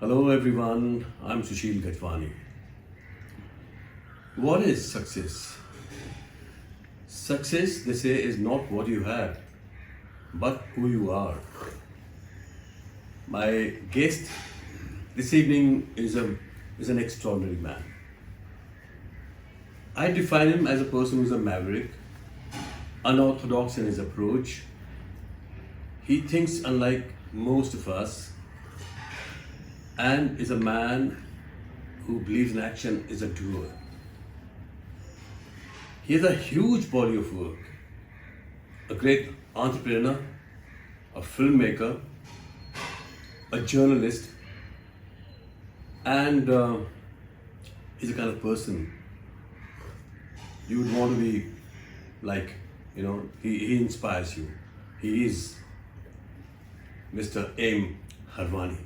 Hello everyone, I'm Susheel Gajwani. What is success? Success, they say, is not what you have, but who you are. My guest this evening is an extraordinary man. I define him as a person who's a maverick, unorthodox in his approach. He thinks unlike most of us and is a man who believes in action, is a doer. He has a huge body of work, a great entrepreneur, a filmmaker, a journalist, and he's the kind of person you would want to be like. He inspires you. He is Mr. M. Harwani.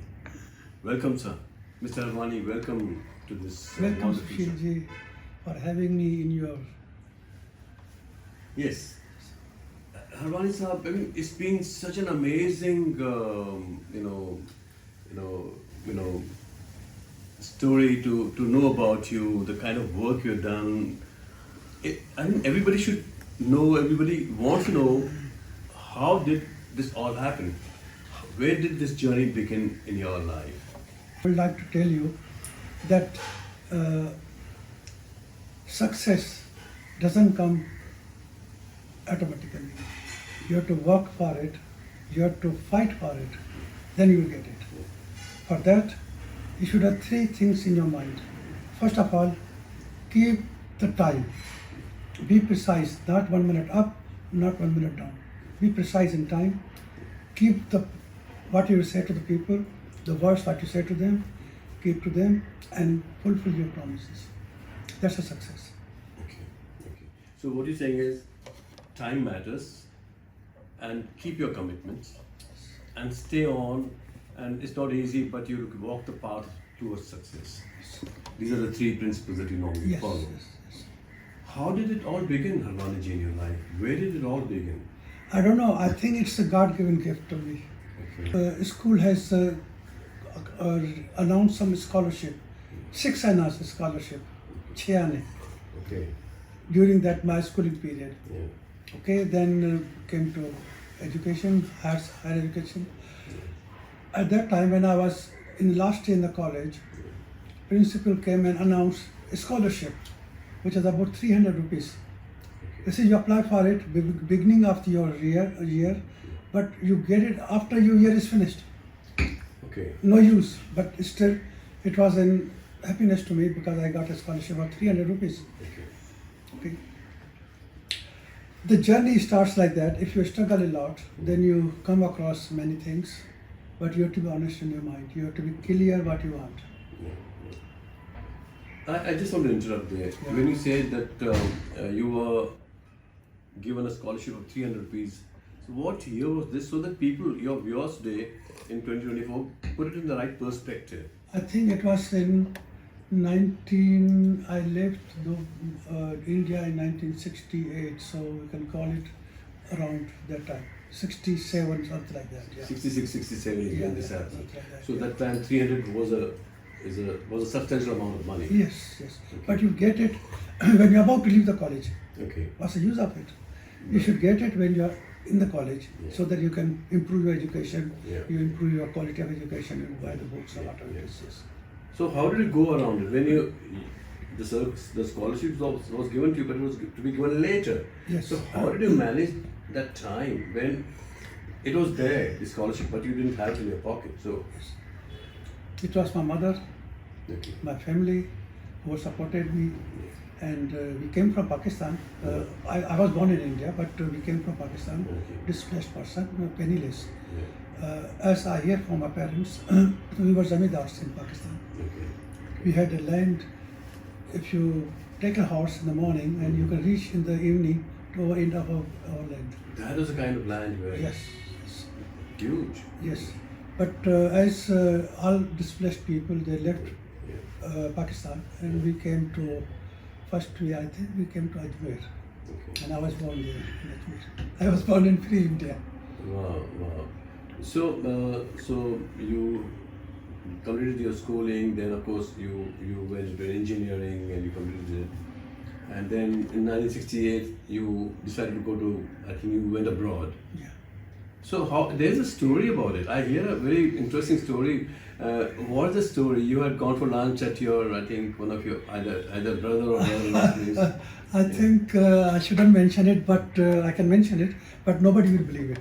Welcome, sir. Mr. Harwani, welcome to this. Welcome, wonderful show. Susheel ji, for having me in your. Yes. Harwani sahab, I mean, it's been such an amazing, story to know about you, the kind of work you've done. I mean, everybody should know, everybody wants to know, how did this all happen? Where did this journey begin in your life? I would like to tell you that success doesn't come automatically. You have to work for it, you have to fight for it, then you will get it. For that, you should have three things in your mind. First of all, keep the time. Be precise, not 1 minute up, not 1 minute down. Be precise in time. Keep what you say to the people, the words what you say to them, keep to them, and fulfill your promises. That's a success. Okay. So what you're saying is, time matters, and keep your commitments, and stay on. And it's not easy, but you walk the path towards success. These are the three principles that you normally Yes, follow. yes. How did it all begin, Harwani ji, in your life? Where did it all begin? I don't know, I think it's a God-given gift to me. Okay. School has announced some scholarship, 6 annas scholarship, 6 आने, Okay. during that my schooling period. Yeah. Okay, then came to education, higher education. At that time when I was in last year in the college, principal came and announced a scholarship, which is about 300 rupees. They say you apply for it beginning of your year, but you get it after your year is finished. Okay. No use, but still it was an happiness to me because I got a scholarship of 300 rupees. Okay. Okay. The journey starts like that. If you struggle a lot, then you come across many things, but you have to be honest in your mind. You have to be clear what you want. I just want to interrupt there. Yeah. When you said that you were given a scholarship of 300 rupees, so what year was this, so that people, your viewers today in 2024, put it in the right perspective? I think it was in I left India in 1968, so we can call it around that time. 67, something like that. Yeah. 66, 67 is when this Yeah, happened. something like that, So yeah. that time 300 was a substantial amount of money. Yes. Okay. But you get it when you're about to leave the college. Okay. What's the use of it? You should get it when you're in the college, Yeah. so that you can improve your education, Yeah. you improve your quality of education, you buy the books or whatever it is. Yes. So how did it go around it? When the scholarship was given to you, but it was to be given later. Yes. So how did you manage that time when it was there, the scholarship, but you didn't have it in your pocket? So It was my mother, okay. my family who supported me, and we came from Pakistan. I was born in India, but we came from Pakistan, Okay. displaced person, penniless. Yeah. As I hear from my parents, we were zamindars in Pakistan. Okay. We had a land. If you take a horse in the morning and you can reach in the evening to the end of our land. That was the kind of land where Yes. huge. Yes. But as all displaced people, they left Pakistan, and we came to, I think we came to Ajmer. Okay. And I was born there in Ajmer. I was born in free India. Wow. So you completed your schooling, then of course you went into engineering and you completed it. And then in 1968 you decided to go to, I think you went abroad. Yeah. So there's a story about it. I hear a very interesting story. What's the story? You had gone for lunch at your, I think, one of your either brother or brother-in-law's place. I think I shouldn't mention it, but I can mention it, but nobody will believe it.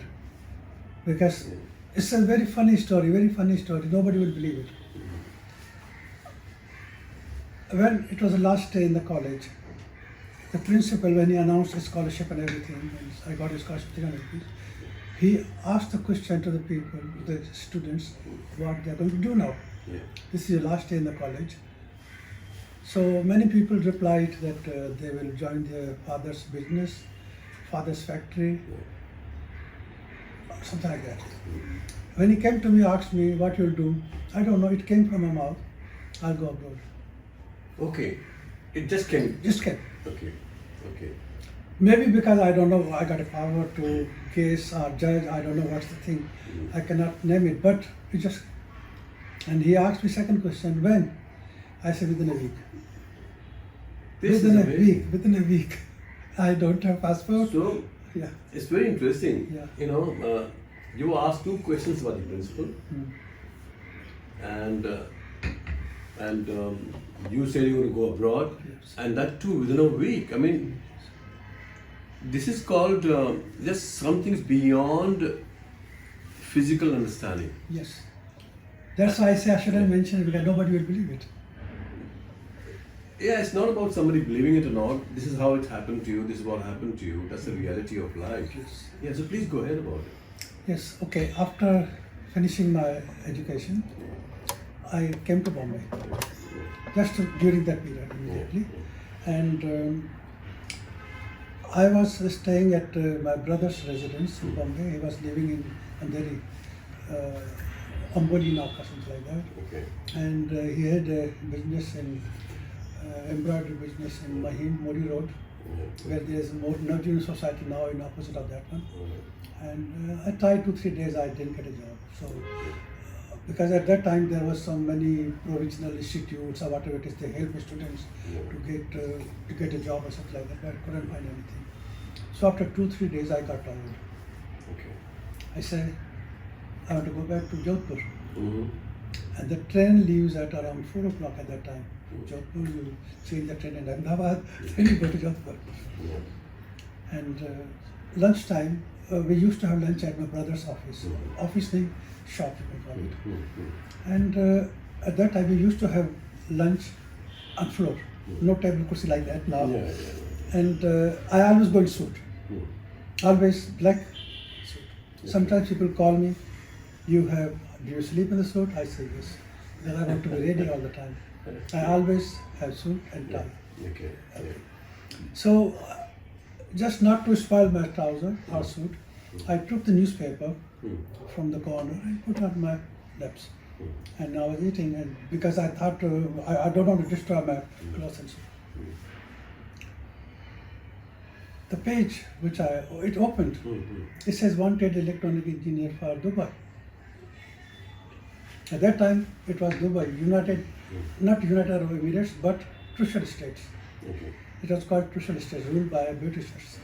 Because it's a very funny story, nobody will believe it. When it was the last day in the college, the principal, when he announced his scholarship and everything, and I got his scholarship 300 rupees, he asked the question to the people, the students, what they are going to do now. Yeah. This is your last day in the college. So many people replied that they will join their father's business, father's factory, something like that. When he came to me, asked me what you'll do, I don't know, it came from my mouth, I'll go abroad. Okay. It just came. Just came. Okay. Okay. Maybe because I don't know, I got a power to case or judge, I don't know what's the thing. I cannot name it, but it just, and he asked me second question, when? I said within a week. Within a week. I don't have passport. So, yeah. It's very interesting. Yeah. You know, you asked two questions about the principal, and you said you want to go abroad, Yes. and that too within a week. I mean, this is called just something's beyond physical understanding. Yes. That's why I say I shouldn't mention it because nobody will believe it. Yeah, it's not about somebody believing it or not. This is how it happened to you. This is what happened to you. That's the reality of life. Yes. Yeah. So please go ahead about it. Yes, okay. After finishing my education, I came to Bombay. Just during that period immediately. And I was staying at my brother's residence in Bombay. He was living in Andheri, Amboli Nauka, something like that. Okay. And he had a business in embroidery business in Mahim, Modi Road, where there is more Navjini Society now in opposite of that one. And I tried 2-3 days, I didn't get a job. So, because at that time there was so many provincial institutes or whatever it is, they help students to get a job or something like that, but I couldn't find anything. So after 2-3 days, I got tired. Okay. I said, I want to go back to Jodhpur. Mm-hmm. And the train leaves at around 4 o'clock at that time. Jodhpur, you change the train in Ahmedabad, then you go to Jodhpur. Yeah. And lunchtime, we used to have lunch at my brother's office. Office name, shop you can call it. And at that time, we used to have lunch on floor. No table kursi like that now. Yeah. And I always go in suit. Always black suit. Sometimes people call me, do you sleep in the suit? I say yes. Then I want to be ready all the time. I always have suit and tie. Okay. So, just not to spoil my trouser or suit, I took the newspaper from the corner and put on my laps. And I was eating, and because I thought I don't want to destroy my clothes and suit. The page which it opened, it says wanted electronic engineer for Dubai. At that time, it was Dubai, not United Arab Emirates, but Trucial States. Okay. It was called Trucial States, ruled by Britishers.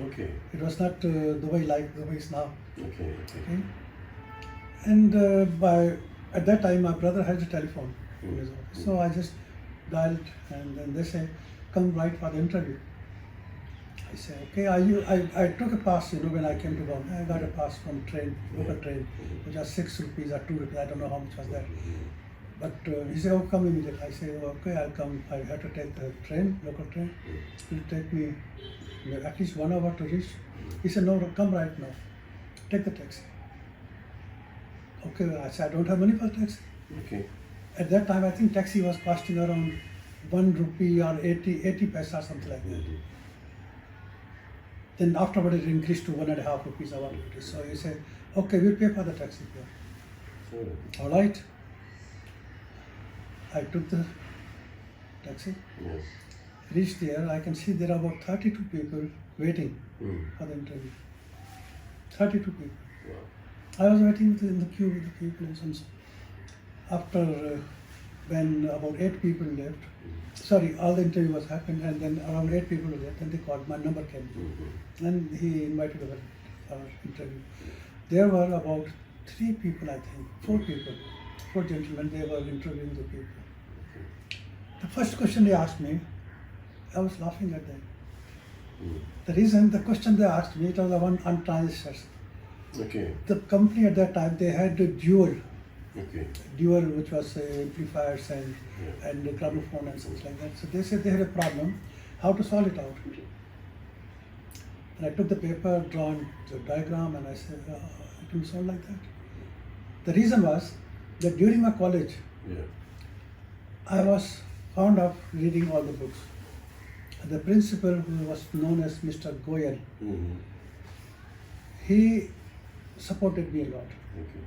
Okay. It was not Dubai like Dubai is now. Okay. Okay? And at that time, my brother had a telephone in his office. So I just dialed, and then they said, come right for the interview. I said, okay, I took a pass, when I came to Bombay. I got a pass from train, local train, which was 6 rupees or 2 rupees, I don't know how much was that. But he said, oh, come immediately. I said, okay, I'll come. I had to take the train, local train. It will take me at least 1 hour to reach. He said, no, come right now. Take the taxi. Okay, I said, I don't have money for taxi. Okay. At that time, I think taxi was costing around 1 rupee or 80 paisa or something like that. Then afterward, it increased to 1.5 rupees or 1 rupee. So he said, okay, we'll pay for the taxi fare. All right. I took the taxi, Yes. reached there. I can see there are about 32 people waiting for the interview. 32 people. Wow. I was waiting in the queue with the people and so. after when about 8 people left, sorry, all the interview was happened, and then around 8 people were left, and they called, my number came, and he invited us for our interview. There were about 3 people, I think, 4 people, 4 gentlemen, they were interviewing the people. The first question they asked me, I was laughing at them. The reason, the question they asked me, it was the one on transistors. Okay. The company at that time, they had a dual, Okay. which was amplifiers and gramophone and things like that. So they said they had a problem, how to solve it out. And I took the paper, drawn the diagram, and I said, it will solve like that. The reason was that during my college, I was fond of reading all the books. The principal, who was known as Mr. Goyal, he supported me a lot. Okay.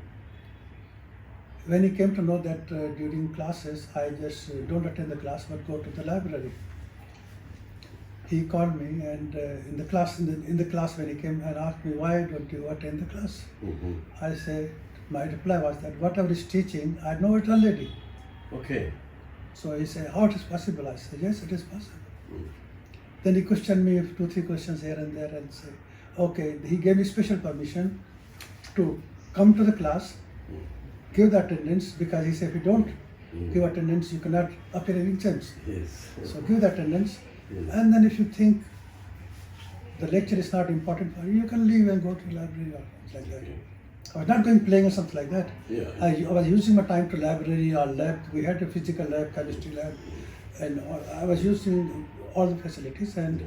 When he came to know that during classes, I just don't attend the class but go to the library. He called me and in the class when he came and asked me, why don't you attend the class? I said, my reply was that whatever is teaching, I know it already. Okay. So he said, how it is possible? I said, yes, it is possible. Then he questioned me 2-3 questions here and there and said, okay, he gave me special permission to come to the class, give the attendance, because he said if you don't give attendance, you cannot appear in exams. Yes. So give the attendance, and then if you think the lecture is not important for you, you can leave and go to the library or something like that. I was not going playing or something like that. Yeah. I was using my time to library or lab. We had a physical lab, chemistry lab, and I was using all the facilities. And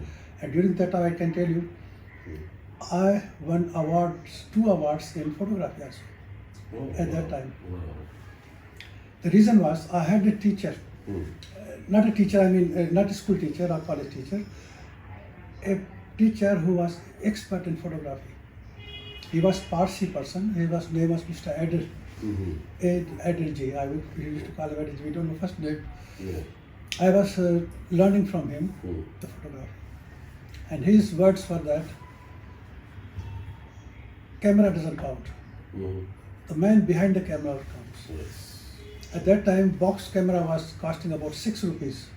during that time, I can tell you, I won 2 awards in photography also. At that time. Wow. The reason was I had a teacher, not a teacher, I mean not a school teacher or college teacher, a teacher who was expert in photography. He was Parsi person, his name was Mr. Adil, Adil Ji, we used to call him Adil Ji, we don't know first name. I was learning from him the photography. And his words were that, camera doesn't count. The man behind the camera counts. Yes. At that time, box camera was costing about 6 rupees.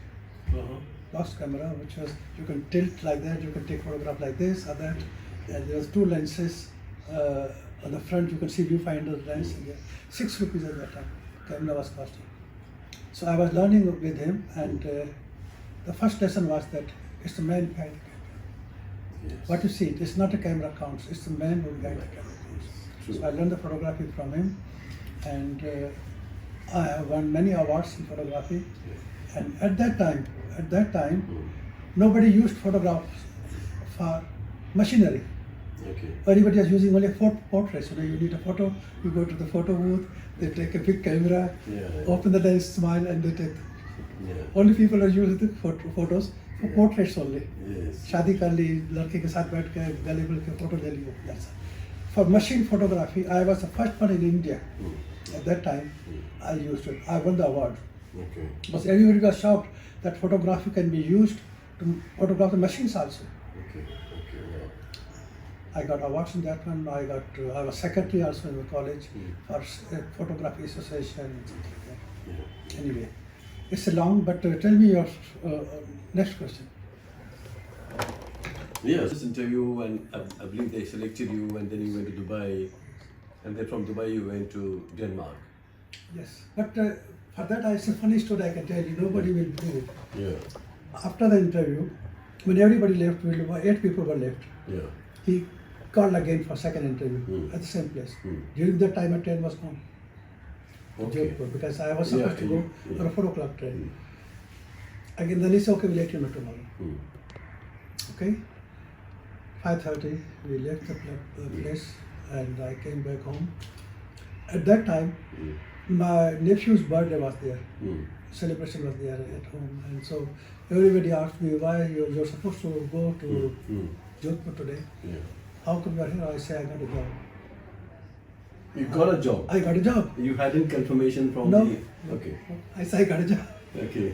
Box camera, which was, you can tilt like that, you can take photograph like this or that, and there was 2 lenses on the front, you can see viewfinder lens. 6 rupees at that time, camera was costing. So I was learning with him, and the first lesson was that it's the man behind the camera. Yes. What you see, it's not a camera counts, it's the man who behind the camera counts. So I learned the photography from him, and I have won many awards in photography. And at that time, nobody used photographs for machinery. Okay. Everybody was using only portraits. You need a photo, you go to the photo booth, they take a big camera, open the lens, smile, and they take. Only people are using the photos for portraits only. Yes. शादी कर ली, लड़के के साथ बैठ के गले मिल के photo ले लियो. That's it. For machine photography, I was the first one in India. At that time, I used it. I won the award. Okay. But everybody was shocked that photography can be used to photograph the machines also. Okay. Okay. Wow. I got awards in that one. I was secretary also in the college for photography association and things like that. Anyway, it's a long, but tell me your next question. Yes. This interview, and I believe they selected you, and then you went to Dubai, and then from Dubai you went to Denmark. Yes, but for that it's a funny story I can tell you. Nobody will believe it. Yeah. After the interview, when everybody left, 8 people were left. Yeah. He called again for second interview at the same place. During that time, a train was gone. Okay. Jaipur, because I was supposed to go for a 4 o'clock train. Again, then he said, okay, we'll let you know tomorrow. Okay. 5:30, we left the place, and I came back home. At that time, my nephew's birthday was there. Celebration was there at home, and so everybody asked me why you're supposed to go to Jodhpur today. How come you're here? I say I got a job. You got a job? I got a job. You hadn't confirmation from No. the... Okay. I say I got a job. Okay.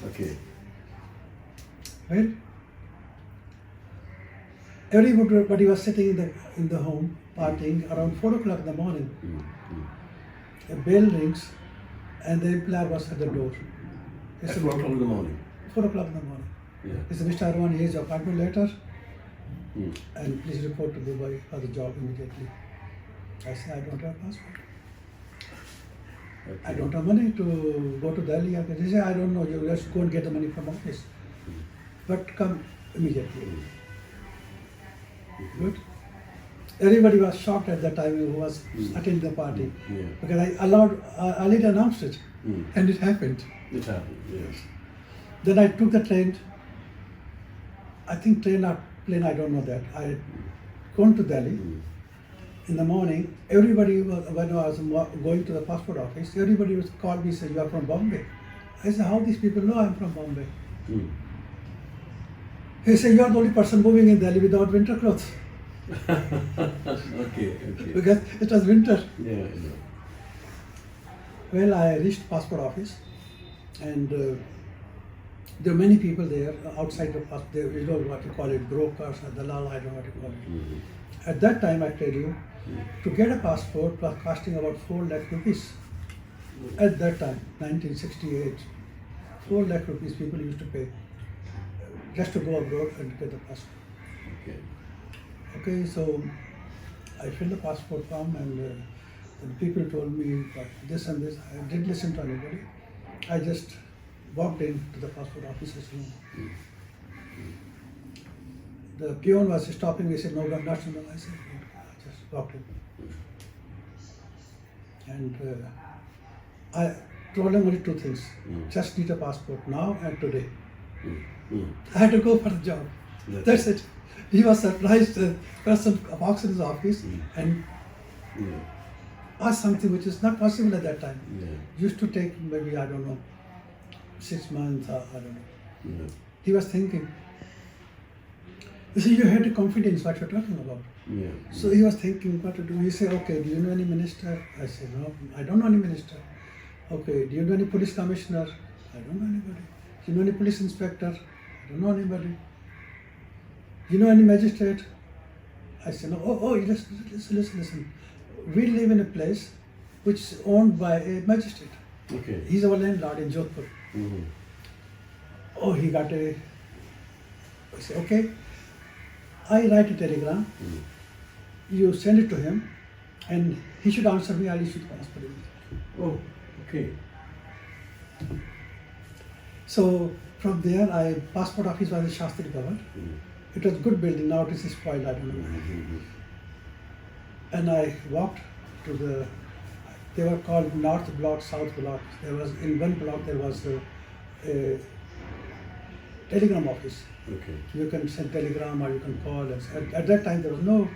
Okay. Right? Everybody was sitting in the home partying around 4 o'clock in the morning. A bell rings. and the employer was at the door. He At said, 4 o'clock in the morning. 4 o'clock in the morning. Yeah. He said, Mr. Harwani, here's your appointment letter, Hmm. and please report to Dubai for the job immediately. I said, I don't have passport. I Okay. don't have money to go to Delhi. He said, I don't know, you just go and get the money from office. But come immediately. Good. Everybody was shocked at that time who was attending the party. Yeah. Because I later announced it, and it happened. It happened, yes. Then I took the train. I think train or plane, I don't know that. I had gone to Delhi. In the morning, everybody was, when I was going to the passport office, everybody was called me and said, you are from Bombay. I said, how these people know I'm from Bombay? Hmm. He said, you are the only person moving in Delhi without winter clothes. Okay. Because it was winter. Yeah. Well, I reached passport office, and there were many people there outside the passport. You know what you call it, brokers or dalal, I don't know what you call it. Hmm. At that time, I tell you, to get a passport was costing about 4 lakh rupees. At that time, 1968, 4 lakh rupees people used to pay just to go abroad and get the passport. Okay. Okay, so I filled the passport form, and people told me that this and this. I didn't listen to anybody. I just walked into the passport officer's room. The peon was stopping me. He said, no, not no. I said, okay. I just walked in. And I told him only 2 things. Just need a passport now and today. I had to go for the job. That's it. He was surprised. The person walks in his office and asked something which is not possible at that time. Used to take maybe, I don't know, 6 months, I don't know. He was thinking. You see, you had the confidence what you're talking about. So he was thinking what to do. He said, okay, do you know any minister? I said, no, I don't know any minister. Okay, do you know any police commissioner? I don't know anybody. Do you know any police inspector? I don't know anybody. Do you know any magistrate? I said, no. Oh, listen. We live in a place which is owned by a magistrate. Okay. He's our landlord in Jodhpur. Oh, he got a... I said, okay. I write a telegram. You send it to him, and he should answer me. I'll issue the passport. Oh, okay. So from there, passport office was in Shastri Bhavan. It was good building. Now it is spoiled. I don't know. And I walked to the. They were called North Block, South Block. There was in one block there was a telegram office. Okay. You can send telegram or you can call. At that time there was no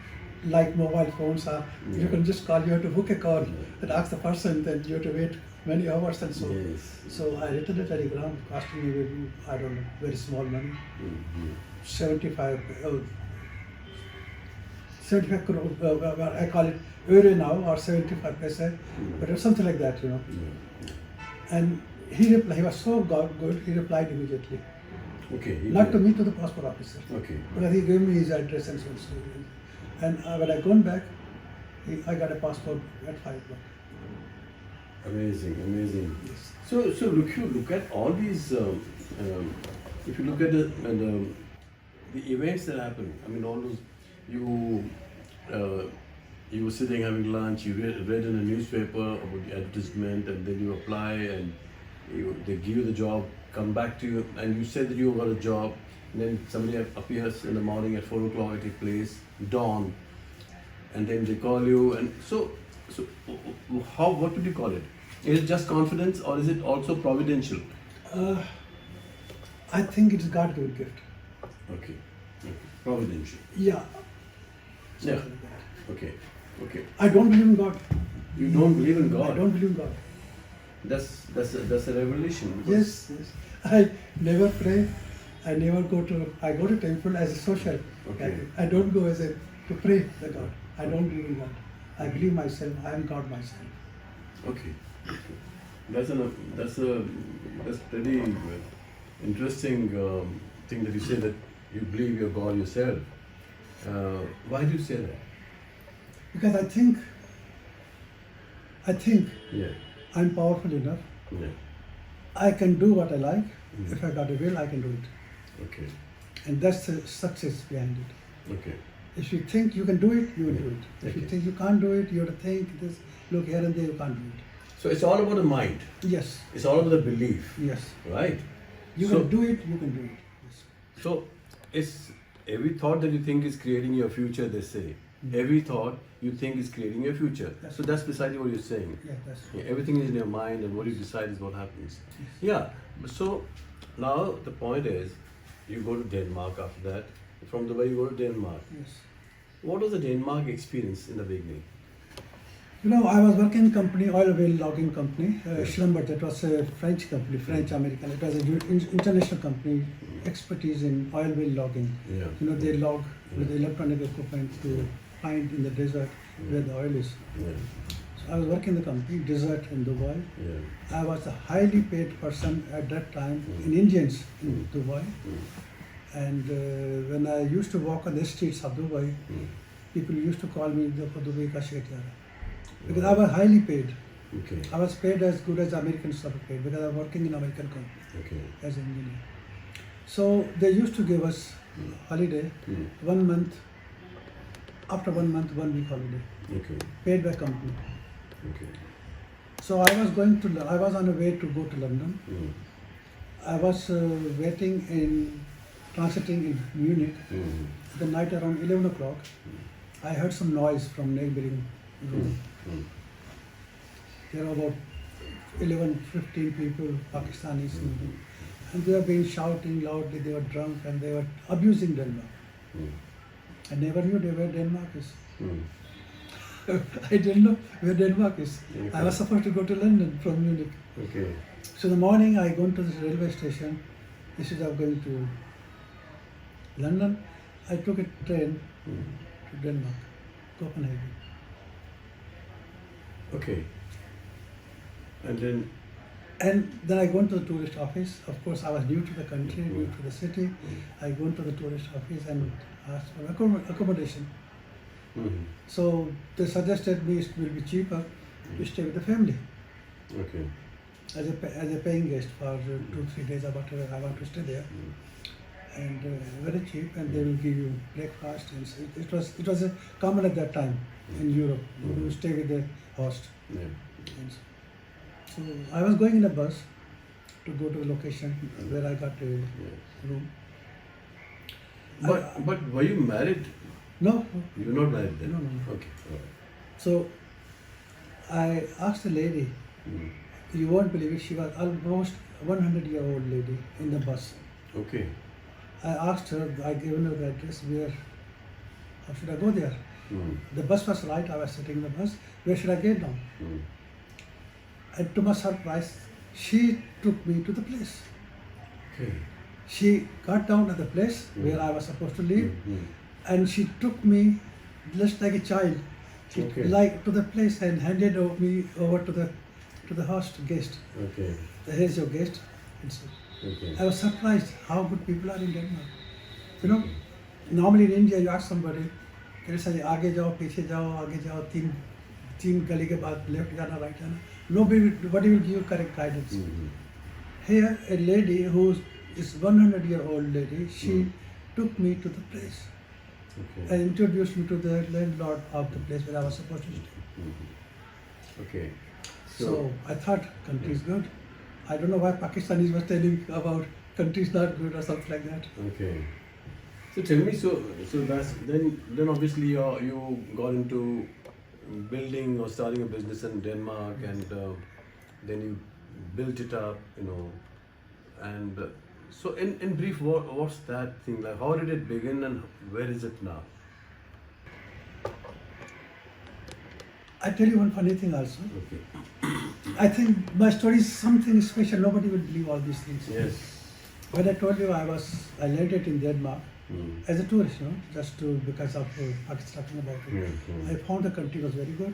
like mobile phones. You can just call. You have to book a call and ask the person. Then you have to wait many hours and so. Yes. So I written a telegram costing me maybe, I don't know, very small money. 75 crore, I call it euro now, or 75 paise, but it was something like that, you know. And he replied, he was so good, he replied immediately. Okay. Not to me, to the passport officer. Okay. Because he gave me his address and so on. And when I gone back, I got a passport at 5 o'clock. Amazing. Yes. So look at all these. If you look at the events that happen, I mean, all those you were sitting having lunch, you read in a newspaper about the advertisement, and then you apply, and they give you the job, come back to you, and you said that you got a job, and then somebody appears in the morning at 4 o'clock at your place, dawn, and then they call you, and so what would you call it? Is it just confidence, or is it also providential? I think it's God-given gift. Okay. Providential. Yeah. Yeah. Something like that. Okay. I don't believe in God. You don't believe in God? I don't believe in God. That's a revelation. Yes. I never pray. I go to temple as a social. Okay. I don't go as to pray to God. I don't believe in God. I believe myself. I am God myself. Okay. That's pretty interesting thing that you say, that you believe you're God yourself. Why do you say that? Because I think Yeah. I'm powerful enough Yeah. I can do what I like. If I got a will, I can do it. Okay. And that's the success behind it. Okay. If you think you can do it, you will do it. If you Okay. think you can't do it, you have to think this, look here and there, you can't do it. So it's all about the mind. Yes, It's all about the belief. yes. Right? You So- can do it, you can do it. Yes. So it's every thought that you think is creating your future, they say. Every thought you think is creating your future. Yes. So that's precisely what you're saying. Yeah, that's Yeah, everything is in your mind, and what you decide is what happens. Yeah. So now the point is, you go to Denmark after that. From the way you go to Denmark. yes. What was the Denmark experience in the beginning? You know, I was working in company, oil well logging company, Schlumberger. That was a French company, French American. It was an international company, expertise in oil well logging. Yeah. You know, they log with electronic equipment to find in the desert where the oil is. Yeah. So I was working in the company, desert in Dubai. Yeah. I was a highly paid person at that time in Indians in Dubai. And when I used to walk on the streets of Dubai, people used to call me the Dubai ka Sheikh Yara. Because I was highly paid. Okay. I was paid as good as Americans are paid because I was working in American company Okay. as an engineer. So they used to give us holiday, 1 month, after 1 month, 1 week holiday, Okay. paid by company. Okay. So I was on a way to go to London. I was waiting transiting in Munich. The night around 11 o'clock, I heard some noise from neighboring room. There were about 11, 15 people, Pakistanis, and they were being shouting loudly, they were drunk and they were abusing Denmark. I never knew where Denmark is. I didn't know where Denmark is. I was supposed to go to London from Munich. Okay. So in the morning I go to this railway station. Instead of going to London, I took a train to Denmark, Copenhagen. Okay. And then. And then I go into the tourist office. Of course, I was new to the country, new to the city. I go into the tourist office and asked for accommodation. So they suggested me it will be cheaper to stay with the family Okay. as a paying guest for 2-3 days or whatever I want to stay there. And very cheap, and they will give you breakfast. And so it was a common at that time in Europe. You stay with the host. Yeah. And so I was going in a bus to go to the location where I got a room. But were you married? No, You were not married then? No, no, no. Okay. All right. so I asked the lady, you won't believe it, she was almost 100-year-old lady in the bus. Okay. I asked her, I given her the address, how should I go there? The bus was right, I was sitting in the bus, where should I get down? And to my surprise, she took me to the place. Okay. She got down at the place where I was supposed to live, and she took me just like a child, Okay. like to the place and handed me over to the host guest. Okay. Here's your guest. And so Okay. I was surprised how good people are in Denmark. You know, normally in India you ask somebody, can you say आगे जाओ, पीछे जाओ, आगे जाओ, तीन गली के बाद left जाना, right जाना. Nobody will give you correct guidance. Here, a lady who is 100-year-old lady, she took me to the place Okay. and introduced me to the landlord of the place where I was supposed to stay. Okay. So I thought country is good. I don't know why Pakistanis were telling about country is not good or something like that. Okay. So tell me, so that's then obviously you got into building or starting a business in Denmark, and then you built it up, and so in brief, what's that thing like? How did it begin, and where is it now? I tell you one funny thing also. Okay. I think my story is something special. Nobody will believe all these things. Yes. When I told you I landed in Denmark as a tourist, just because of Pakistan talking about it. I found the country was very good.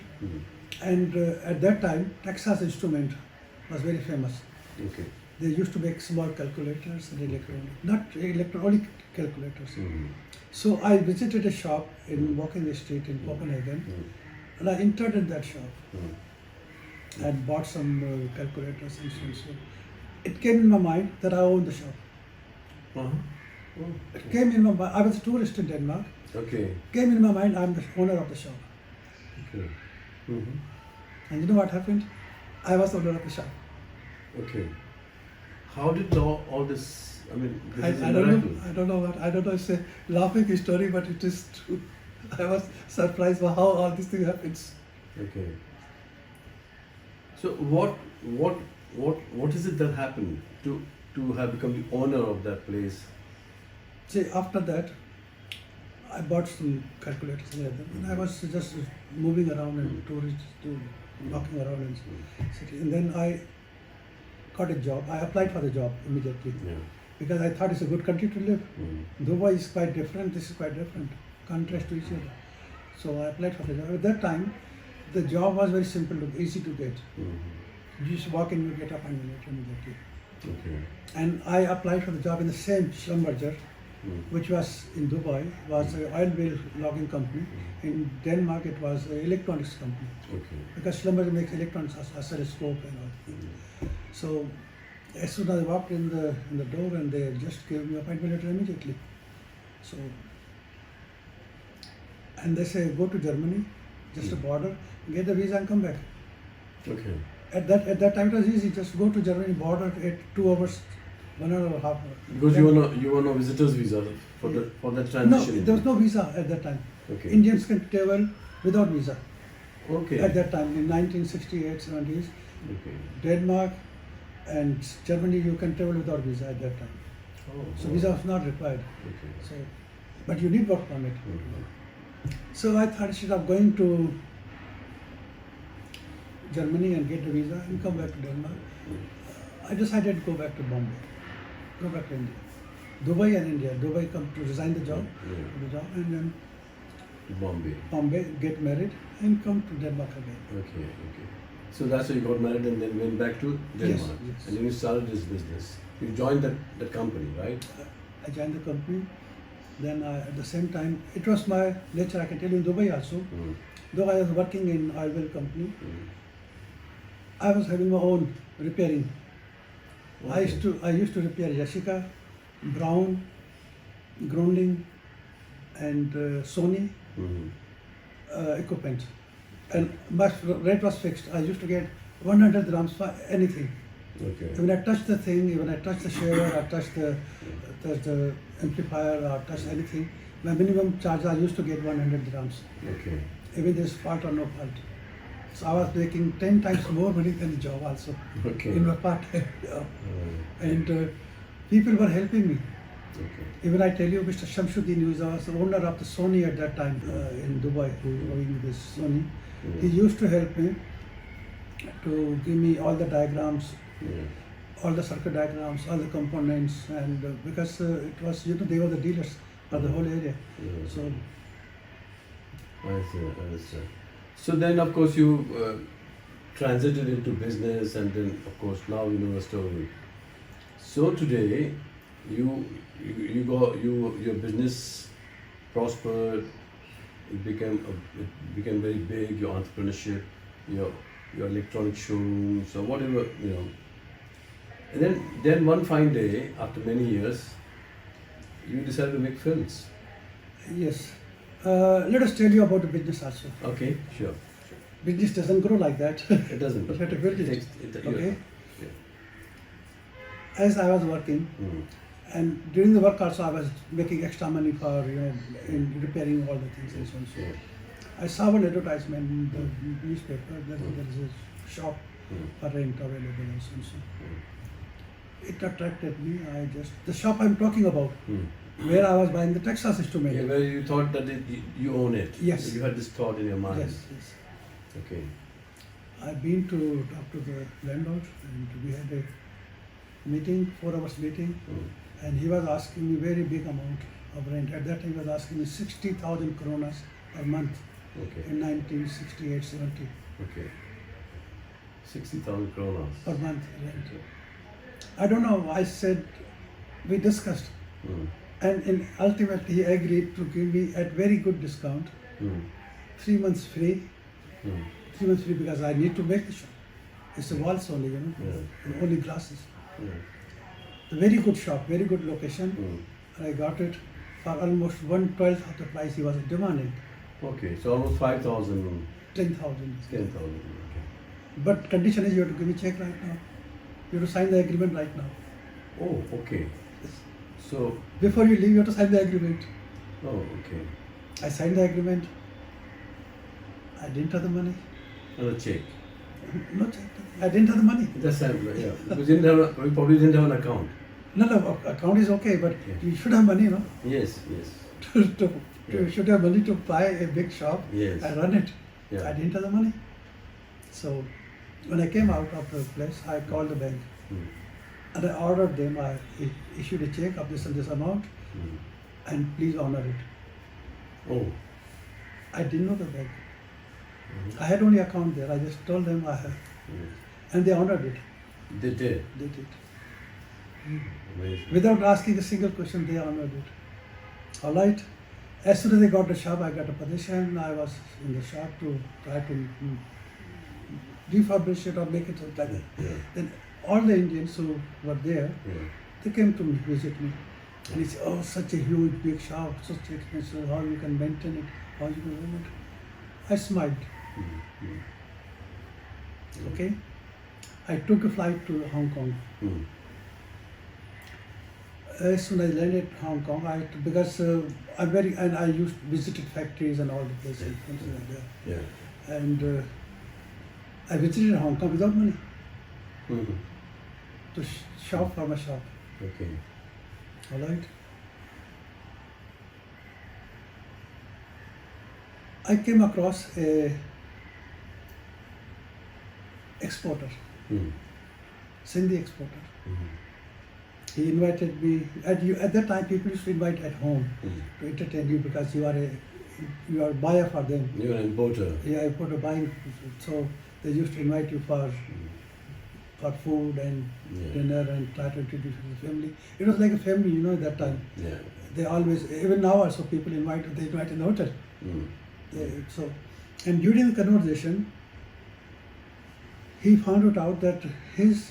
And at that time, Texas Instrument was very famous. Okay. They used to make small calculators and electronic calculators. So I visited a shop in walking the street in Copenhagen, and I entered in that shop. and bought some calculators and so on. So it came in my mind that I own the shop. Uh-huh. Oh, It came in my mind. I was a tourist in Denmark. okay. Came in my mind. I'm the owner of the shop. Okay. Mm-hmm. And you know what happened? I was the owner of the shop. Okay. How did all this? I mean, this I is a don't know. miracle. I don't know what. I don't know. It's a laughing story, but it is true. I was surprised by how all this thing happens. Okay. So what is it that happened to have become the owner of that place? See, after that, I bought some calculators and everything, and I was just moving around and tourists to walking around in city. And then I got a job. I applied for the job immediately Yeah. because I thought it's a good country to live. Mm. Dubai is quite different. This is quite different. Contrast to each other. So I applied for the job. At that time, the job was very simple, easy to get. Mm-hmm. You just walk in, you get appointment immediately. Okay. And I applied for the job in the same Schlumberger, Mm. which was in Dubai, was an oil well logging company. In Denmark, it was an electronics company Okay. because Schlumberger makes electronics, oscilloscope and all. Mm. So as soon as I walked in the door, and they just gave me appointment letter immediately. So and they say go to Germany, just a border, get the visa and come back. Okay. At that time it was easy. Just go to Germany border at 2 hours, 1 hour and a half. Because Then- you were no visitors visa for that No, transition. there was no visa at that time. Okay. Indians can travel without visa Okay. at that time in 1968, 70s. Okay. Denmark and Germany, you can travel without visa at that time. Oh. So visa was not required. Okay. So, but you need work permit. Mhm. So I thought instead of going to Germany and get the visa and come back to Denmark, I decided to go back to Bombay, go back to India, Dubai and India. Dubai come to resign the job, Yeah. and then To Bombay. Bombay, get married and come to Denmark again. Okay. Okay. So that's how you got married and then went back to Denmark. yes. And then you started this business. You joined that company, right? I joined the company. Then at the same time, it was my nature. I can tell you in Dubai also. Mm. Though I was working in oil well company, Mm. I was having my own repairing. Okay. I used to repair Yashica, Brown, Grounding, and Sony Mhm. equipment. And my rate was fixed. I used to get 100 dirhams for anything. Okay. When I touch the thing, when I touch the shaver, I touch the amplifier, or touch anything, my minimum charge I used to get 100 dirhams. Okay. Even there's fault or no fault. So I was making 10 times more money than the job also Okay. in my part-time job. Oh, And people were helping me. okay. Even I tell you, Mr. Shamsuddin, who was the owner of the Sony at that time in Dubai, who was owning this Sony, he used to help me to give me all the diagrams, Yeah. all the circuit diagrams, all the components, and because it was, they were the dealers for the whole area. Yeah. So I see. I understand. So then, of course, you transited into business, and then, of course, now you know the story. So today, your business prospered. It became very big. Your entrepreneurship, your electronic showrooms, or whatever, you know. And then one fine day, after many years, you decided to make films. yes, let us tell you about the business also. Okay, sure. Business doesn't grow like that. It doesn't. You have to build it. Okay. Yeah. As I was working, Mm. and during the work also I was making extra money for in repairing all the things and so on. So Yeah. I saw an advertisement in the newspaper that there is a shop Mm. for rent available and so on. So Mm. it attracted me. The shop I'm talking about, Mm. where I was buying the Texas instrument. Yeah, where you thought that you own it. Yes. You had this thought in your mind. Yes, yes. Okay. I've been to talk to the landlord, and we had a meeting, 4 hours meeting, Mm. and he was asking me very big amount of rent. At that time he was asking me 60,000 kronas per month Okay. in 1968, 70 Okay. 60,000 kronas. per month rent. Okay. I don't know, I said, we discussed, Mm. and ultimately he agreed to give me at very good discount, Mm. 3 months free, Mm. 3 months free because I need to make the shop. It's a walls only, you know, Yeah. only glasses. Yeah. A very good shop, very good location. Mm. And I got it for almost 1/12 of the price he was demanding, Okay, so almost 5,000, 10,000. 10,000. Okay. But condition is you have to give me check right now. You have to sign the agreement right now. Oh, okay. So, Before you leave, you have to sign the agreement. oh, okay. I signed the agreement. I didn't have the money. Another check. No check. I didn't have the money. That's yeah. We probably didn't have an account. No, account is okay, but Yeah. you should have money, you know. Yes, yes. You should have money to buy a big shop Yes. and run it. Yeah. I didn't have the money. So when I came out of the place, I called the bank Mm. and I ordered them. I issued a check of this and this amount, Mm. and please honor it. Oh. I didn't know the bank. Mhm. I had only account there. I just told them I have, Yes. and they honored it. They did. They did. Amazing. Without asking a single question, they honored it. All right. As soon as I got the shop, I got a position. I was in the shop to try to refurbish it or make it like that. Yeah. Then all the Indians who were there, Yeah. they came to me, visit me. And he said, oh, such a huge, big shop, such expensive, how you can maintain it, how you can run it. I smiled, Mm. Mm. okay? I took a flight to Hong Kong. Mm. As soon as I landed Hong Kong, because and I used visited factories and all the places, things like that. Yeah. And I visited Hong Kong without money Mm. to shop for my shop. Okay. All right. I came across a exporter, Mm. Sindhi exporter. Mm. He invited me. At that time, people used to invite at home Mm. to entertain you because you are a buyer for them. You're an importer. Yeah, I put a buying. So they used to invite you for food and Yeah. dinner and try to introduce you to the family. It was like a family, you know, at that time. Yeah. They always, even now also, people they invite in the hotel. Mm. So, and during the conversation, he found out that his,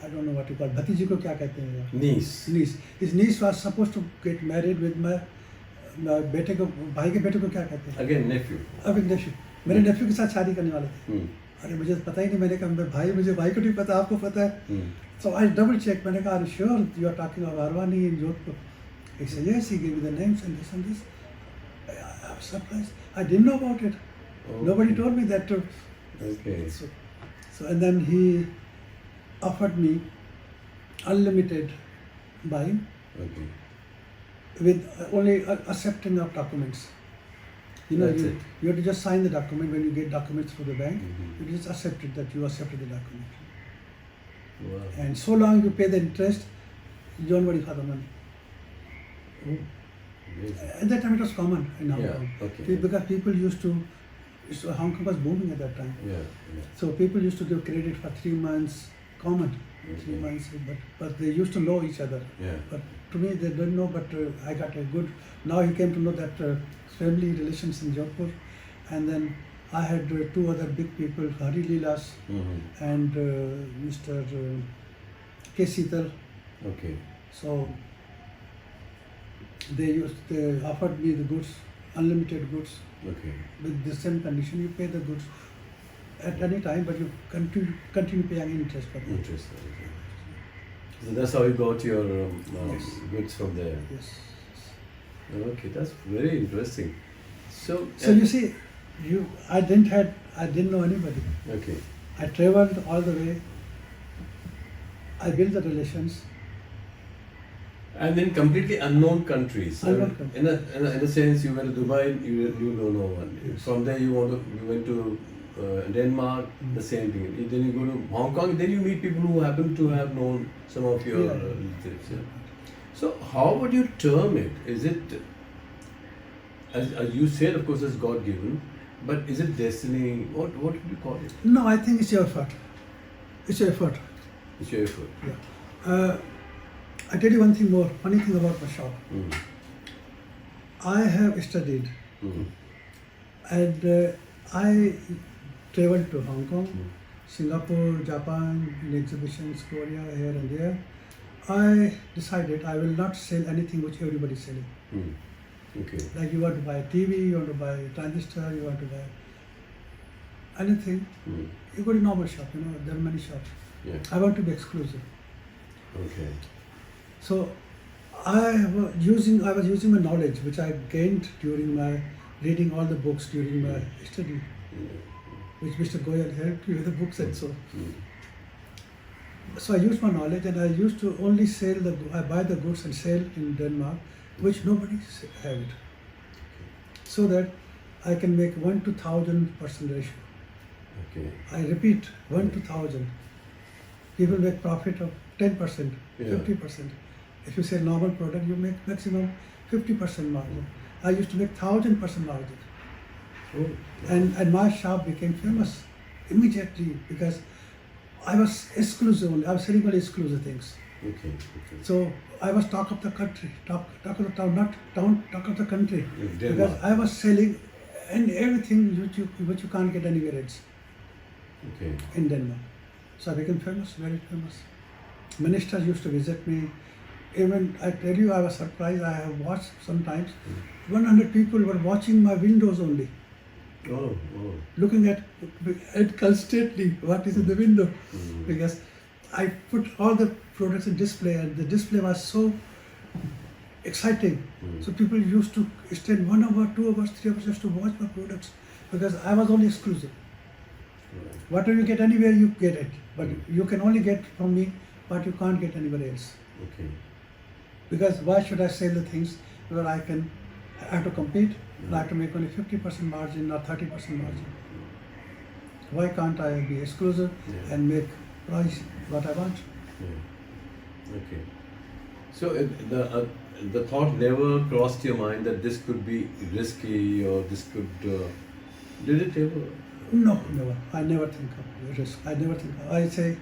I don't know what you call, भतीजी को क्या कहते हैं? Niece. Niece. His niece was supposed to get married with my बेटे को, भाई के बेटे को क्या कहते हैं? Again, nephew. अब एक nephew. मेरे nephew के साथ शादी करने वाले थे. Mm. अरे मुझे पता ही नहीं, मैंने कहा भाई, मुझे भाई को नहीं पता, आपको पता है? Mm. So I double checked. मैंने कहा, are you sure you are talking of Harwani in Jodhpur? He said, yes, he gave me the names and this and this. I was surprised. I didn't know about it. Okay. Nobody told me that. Okay. So and then he offered me unlimited buying Okay. with only accepting of documents. You know, That's you, it. you have to just sign the document when you get documents through the bank. Mhm. You just accept it that you accepted the document. Wow. And so long you pay the interest, you don't worry for the money. Amazing. At that time it was common in Hong Yeah, Kong. okay. Because people used to, Hong Kong was booming at that time. Yeah. Yeah. So people used to give credit for 3 months, common, 3 Okay. months, but they used to know each other. Yeah. But to me they didn't know, but I got a good, now he came to know that family relations in Jodhpur. And then I had 2 other big people, Hari Leelas Mm-hmm. and Mr. K. Seetal. Okay. So they offered me the goods, unlimited goods, Okay. with the same condition. You pay the goods at any time, but you continue paying interest for them. Interesting. So that's how you got your Yes. goods from there. Yes. Okay, that's very interesting. So So you see, I didn't know anybody. Okay. I traveled all the way. I built the relations. And in completely unknown countries. Unknown countries. In a sense, you went to Dubai, you don't know one. Yes. From there, you went to Denmark, the same thing. Then you go to Hong Kong, then you meet people who happen to have known some of your Yeah. relatives. Yeah. So how would you term it? Is it, as you said, of course, it's God given, but is it destiny? What would you call it? No, I think it's your effort. It's your effort. It's your effort. Yeah. I tell you one thing more, funny thing about my shop. Mm. I have studied Mm. and I traveled to Hong Kong, Singapore, Japan, in exhibitions, Korea, here and there. I decided I will not sell anything which everybody is selling. Okay. Like you want to buy a TV, you want to buy a transistor, you want to buy anything. You go to normal shop, there are many shops. Yeah. I want to be exclusive. Okay. So I was using my knowledge which I gained during my reading all the books during my study, which Mr. Goyal helped me with the books and so. So I used my knowledge and I used to only I buy the goods and sell in Denmark, which nobody have it. So that I can make 1 to 1,000% ratio. Okay. I repeat, 1 to 1,000. People make profit of 10%, 50%. If you sell normal product, you make maximum 50% margin. I used to make 1,000% margin. Oh. And my shop became famous immediately because I was exclusive only. I was selling only exclusive things. Okay. So I was talk of the country, talk of the town, not town, talk of the country. Because I was selling and everything which you can't get anywhere else. Okay. In Denmark. So I became famous, very famous. Ministers used to visit me. Even I tell you, I was surprised. I have watched sometimes 100 people were watching my windows only. Oh. Looking at constantly what is in the window. Because I put all the products in display and the display was so exciting. So people used to stand 1 hour, 2 hours, 3 hours just to watch my products because I was only exclusive. Whatever you get anywhere, you get it. But you can only get from me what you can't get anywhere else. Okay. Because why should I sell the things where I have to compete and I have to make only 50% margin or 30% margin? Why can't I be exclusive and make price what I want? Yeah. Okay. So the thought never crossed your mind that this could be risky or this could. Did it ever? No, never. I never think of risk. I never think. I say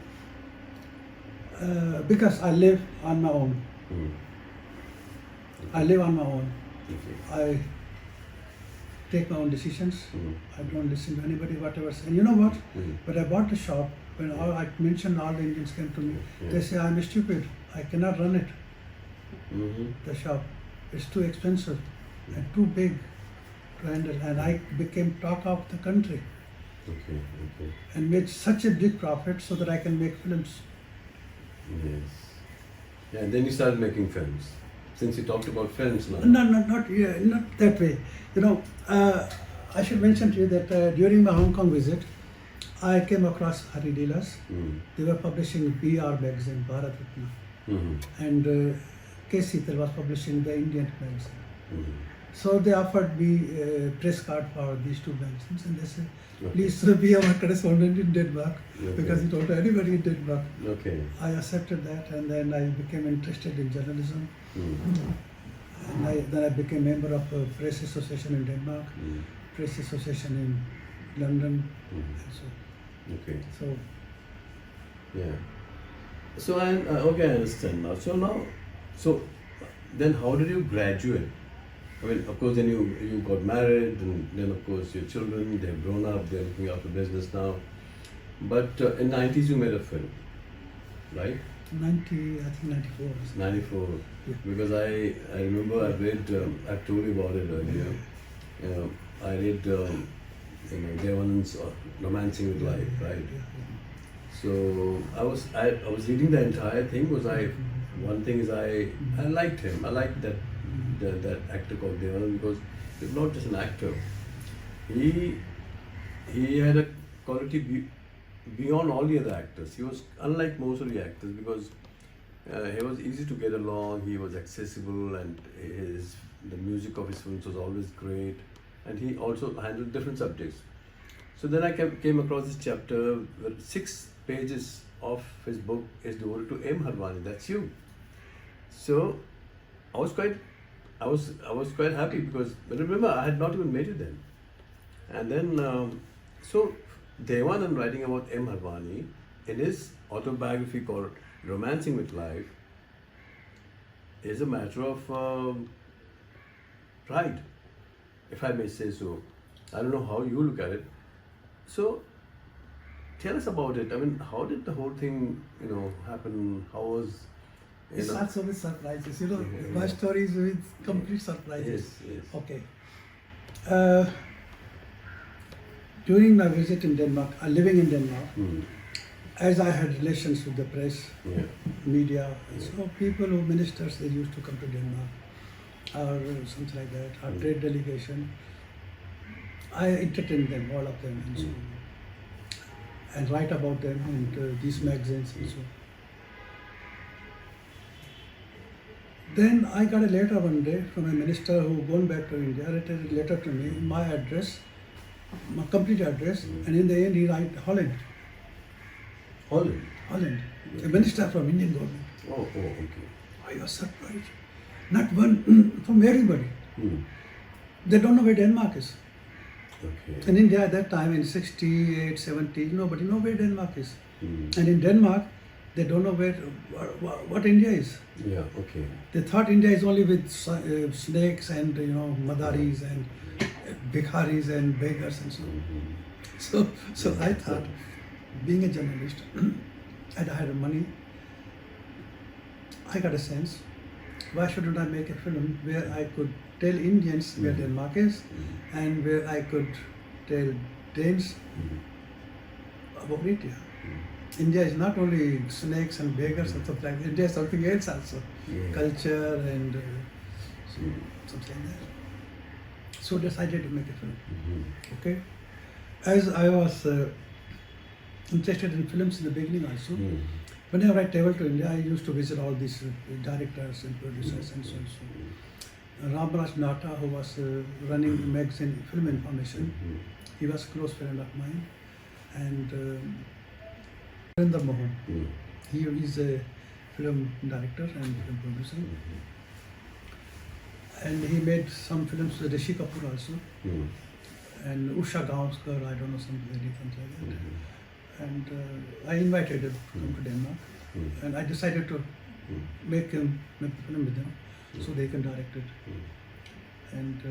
because I live on my own. I live on my own. Okay. I take my own decisions. I don't listen to anybody, whatever. And you know what? When I bought the shop, when I mentioned all the Indians came to me, they say I'm stupid. I cannot run it. The shop. It's too expensive and too big to handle. And I became talk of the country. Okay. And made such a big profit so that I can make films. Yes. Yeah, and then you started making films. Since you talked about films now. No, not that way. I should mention to you that during my Hong Kong visit, I came across Hari dealers. They were publishing BR magazine, Bharat Ratna. And K.C. was publishing the Indian magazine. So they offered me a press card for these two magazines and they said, please be our correspondent in Denmark because you don't know anybody in Denmark. Okay. I accepted that and then I became interested in journalism. And then I became member of a press association in Denmark, press association in London. And so, Okay. so Yeah. So I understand now. So then how did you graduate? I mean, of course, then you got married, and then of course your children, they've grown up, they're looking after business now. But in 90s you made a film, right? 94. 94. Yeah. Because I remember I read, I told you about it earlier. I read, Devanand's Romancing with Life, right? So I was reading the entire thing. One thing is I liked him. I liked that actor called Devanand because he's not just an actor. He had a quality beyond all the other actors. He was unlike most of the actors because he was easy to get along. He was accessible, and the music of his films was always great. And he also handled different subjects. So then I came across this chapter where 6 pages of his book is devoted to M. Harwani. That's you. So I was quite happy because remember I had not even met you then. And then so Devanand writing about M. Harwani in his autobiography called Romancing with Life is a matter of pride, if I may say so. I don't know how you look at it. So tell us about it. I mean, how did the whole thing, happen? How was, It starts with surprises. You know, Yeah. my story is with complete surprises. Yes. Okay. Uh, during my visit in Denmark, living in Denmark, Mm. as I had relations with the press, Yeah. media, so people who ministers, they used to come to Denmark or something like that, or trade delegation. I entertained them, all of them, and so and write about them in these magazines and so. Then I got a letter one day from a minister who gone back to India, wrote a letter to me, my address, my complete address, and in the end he write Holland. Holland. Holland. A minister from Indian government. Oh, okay. I was surprised. Not one, from everybody. Mm. They don't know where Denmark is. Okay. In India at that time, in 68, 70, nobody know where Denmark is. Mm. And in Denmark, they don't know what India is. Yeah, okay. They thought India is only with snakes and madaris and bikharis and beggars and so on. Mhm. So I thought, being a journalist, and I had money, I got a sense, why shouldn't I make a film where I could tell Indians where Denmark is and where I could tell Danes about India. India is not only snakes and beggars and stuff like that. India is something else also. Yeah. Culture and something like that. So decided to make a film. Mhm. Okay. As I was interested in films in the beginning also, Mm. whenever I traveled to India, I used to visit all these directors and producers and so on. Ramraj Nata, who was running the magazine Film Information, Mhm. he was a close friend of mine. And Narendra Mohan, Mm. he is a film director and film producer. And he made some films with Rishi Kapoor also. Mm. And Usha Gaonskar, I don't know, some lady, something like that. Mhm. And I invited him to come to Denmark. Mm. And I decided to Mm. make the film with them so they can direct it. And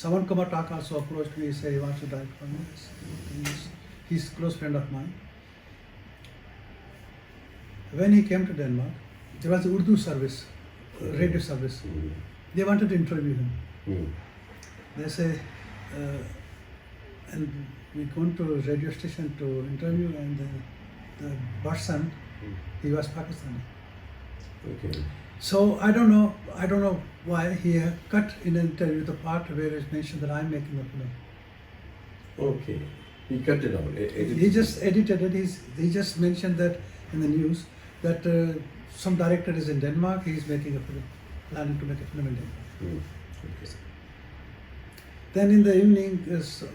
Sawan Kumar Tak also approached me, he said he wants to direct for me. He's a close friend of mine. When he came to Denmark, there was an Urdu service, radio service. Mm. They wanted to interview him. Mm. They say, and we gone to radio station to interview, and the person, he was Pakistani. Okay. So I don't know why he cut in an interview the part where it's mentioned that I'm making the film. Okay. He cut it out. He just edited it. He just mentioned that in the news that some director is in Denmark. He's making a film, planning to make a film in Denmark. Mm. Okay. Then in the evening,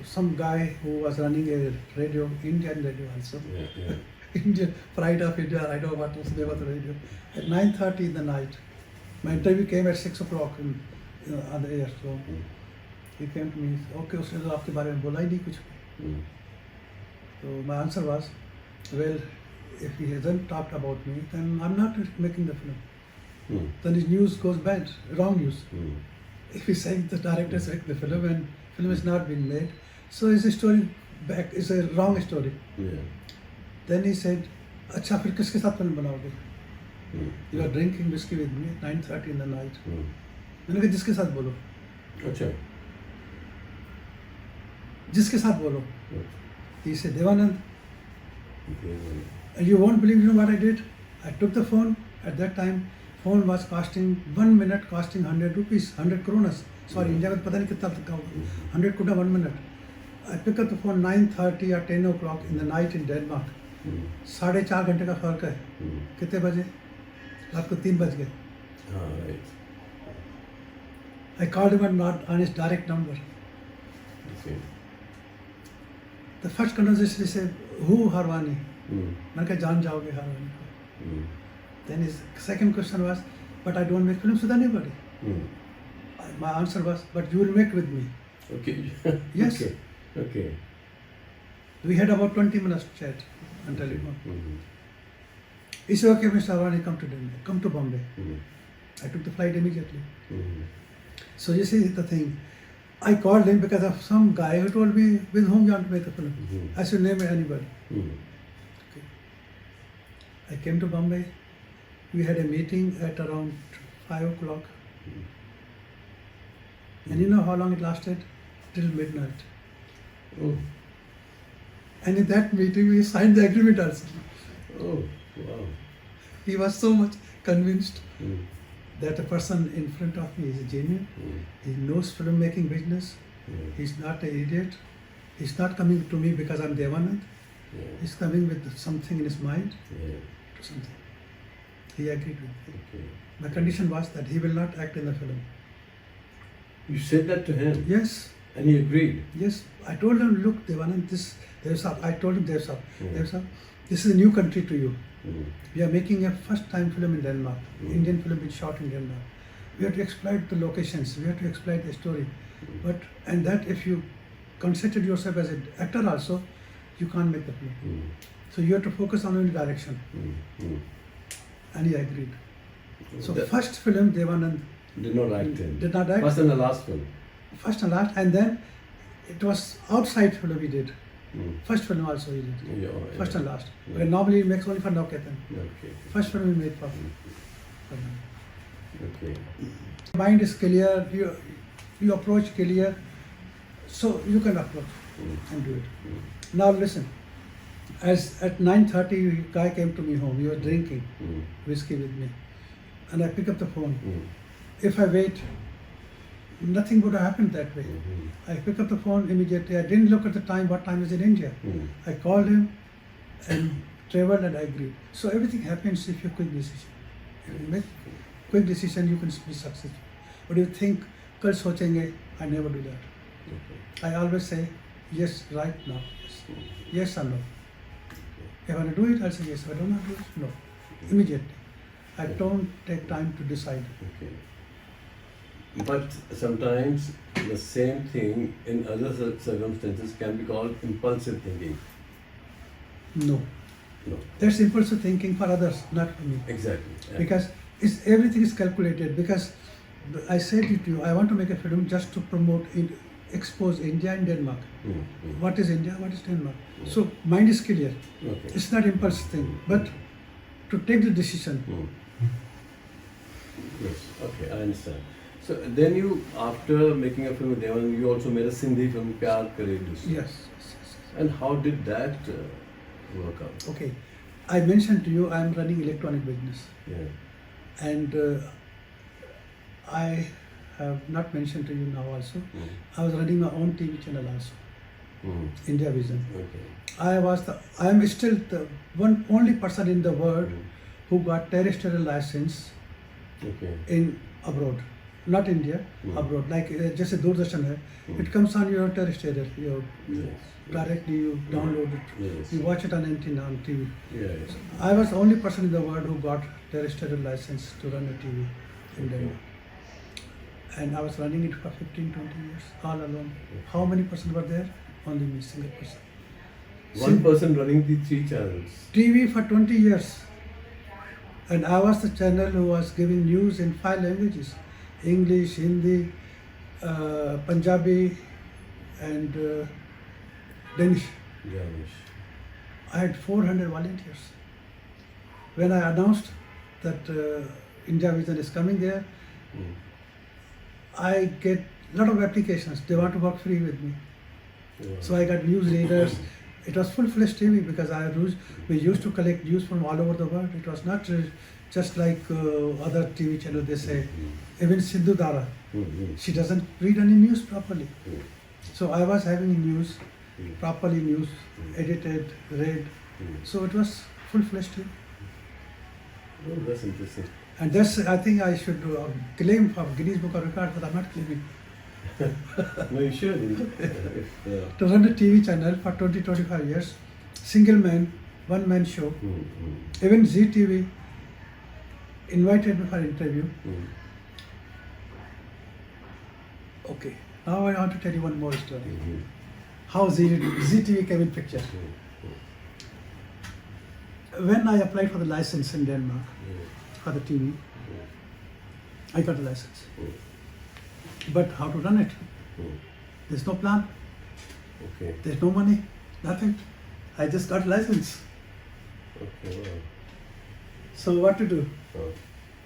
some guy who was running a radio, Indian radio also, Yeah. Indian Pride of India. I don't know what was the name of the radio. At 9:30 in the night, my interview came at 6 o'clock on the air. So he came to me. Okay, उसने तो आपके बारे में बोला ही नहीं कुछ. Mm. So my answer was, well, if he hasn't talked about me, then I'm not making the film. Mm. Then his news goes bad, wrong news. Mm. If he's saying the director is making the film and film is not being made, so is the story back, is a wrong story. Yeah. Then he said, अच्छा फिर किसके साथ film बनाओगे? Mm. You are drinking whiskey with me at 9:30 in the night. Mm. मैंने कहा जिसके साथ बोलो, अच्छा. जिसके साथ बोलो. Mm. He said, Devanand, Okay. and you won't believe, you know what I did? I took the phone. At that time, phone was costing 1 minute, costing 100 rupees, 100 kronas. Sorry, India में पता नहीं कितना तक का होगा. 100 kuna 1 minute. I pick up the phone 9:30 or 10 o'clock in the night in Denmark. Mm. 4.5 घंटे का फर्क है. Mm. कितने बजे? रात को 3 बज गए. Ah, right. I called him on his direct number. Okay. The first conversation he said, who Harwani? Mm. मैंने कहा जान जाओगे Harwani को. Mm. Then his second question was, but I don't make films with anybody. Mm. My answer was, but you will make with me. Okay. Yes. Okay. Okay. We had about 20 minutes chat until he went. Mm. He said, okay, Mr. Harwani, come to Delhi, come to Bombay. Mm. I took the flight immediately. Mm. So you see the thing. I called him because of some guy who told me with whom you want to make a film. Mhm. I should name anybody. Mm. I came to Bombay. We had a meeting at around 5 o'clock. And you know how long it lasted? Till midnight. Oh, And in that meeting, we signed the agreement also. oh, wow. He was so much convinced Mm. that a person in front of me is a genuine. Mm. He knows filmmaking business. Mm. He's not an idiot. He's not coming to me because I'm Devanand. Yeah. He's coming with something in his mind Yeah. to something. He agreed with me. Okay. My condition was that he will not act in the film. You said that to him? Yes, And he agreed? yes. I told him, look, Devanand, I told him, Mm. this is a new country to you. Mm. We are making a first-time film in Denmark. Mm. Indian film is shot in Denmark. We have to exploit the locations. We have to exploit the story. And that if you consider yourself as an actor also, you can't make the film. Mm. So you have to focus on only direction. Mm. Mm. And he agreed. So That- first film, Devanand Did not act in. did not act. First and the last film. First and last. And then it was outside film he did. Mm. First film also he did. Yeah, First yeah. and last. Yeah. Because normally he makes only for Nauketan. Okay. First film he made for Okay. Mind is clear, you approach clear, so you can approach Mm. and do it. Mm. Now listen, as at 9:30 guy came to me home, he was drinking Mm. whiskey with me, and I pick up the phone. Mm. If I wait, nothing would have happened that way. Mhm. I pick up the phone immediately. I didn't look at the time, what time is in India. Mm. I called him and traveled and I agreed. So everything happens if you quick decision. If you make quick decision, you can be successful. But you think, kal sochenge, I never do that. Okay. I always say, yes, right now. Yes, yes or no. If I want to do it, I'll say yes. If I don't want to do it, no. Immediately. I don't take time to decide. Okay. But sometimes the same thing in other circumstances can be called impulsive thinking. No. No. That's impulsive thinking for others, not for me. Exactly. Yeah. Because everything is calculated. Because I said it to you, I want to make a film just to promote, expose India and Denmark. Mm. Mm. What is India? What is Denmark? Yeah. So mind is clear. Okay. It's not impulsive thing, but to take the decision. Mm. Yes. Okay, I understand. So then you, after making a film with Devan, you also made a Sindhi film, Pyar Kare Dusri. Yes. And how did that work out? Okay. I mentioned to you I am running electronic business, Yeah. and I have not mentioned to you now also. Mm. I was running my own TV channel also, Mm. Indiavision. Okay. I am still the only person in the world Mm. who got terrestrial license Okay. in abroad, not India, Mm. abroad. Like just a Doordarshan hai. Mm. It comes on your terrestrial, your Yes. directly you download it, Yes. you watch it on antenna on TV. Yes. I was the only person in the world who got terrestrial license to run a TV in Okay. Denmark. And I was running it for 15-20 years, all alone. How many persons were there? Only me, single person. One person running the 3 channels. TV for 20 years. And I was the channel who was giving news in 5 languages. English, Hindi, Punjabi, and Danish. Danish. I had 400 volunteers. When I announced that Indiavision is coming there, Mm. I get a lot of applications. They want to work free with me. Yeah. So I got news readers. It was full-fledged TV because we used to collect news from all over the world. It was not just like other TV channels. They say, even Sindhu Dara, Mm. she doesn't read any news properly. Mm. So I was having news, Mm. properly news, edited, read. Mm. So it was full-fledged TV. Oh, that's interesting. And that's, I think I should claim for Guinness Book of Records, but I'm not claiming. No, you should. If, To run a TV channel for 20-25 years, single man, one-man show. Mm. Mm. Even ZTV invited me for interview. Mm. Okay, now I want to tell you one more story. Mhm. How ZTV came in picture. Mm. When I applied for the license in Denmark Mm. for the TV, I got the license. Mm. But how to run it? Mm. There's no plan, Okay. there's no money, nothing. I just got license. Okay. Wow. So what to do? Oh.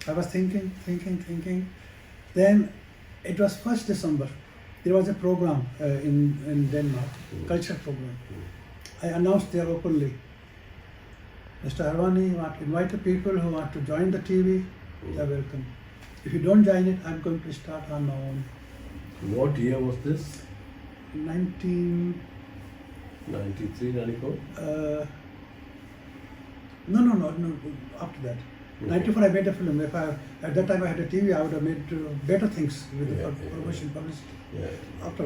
I was thinking. Then it was 1st December. There was a program in Denmark, culture program. I announced there openly. Mr. Harwani, you want to invite the people who want to join the TV, they are welcome. If you don't join it, I'm going to start on my own. What year was this? 19... 93, 94? No, after that. Okay. 94 I made a film. At that time I had a TV, I would have made better things with the promotion, publicity. Yeah. After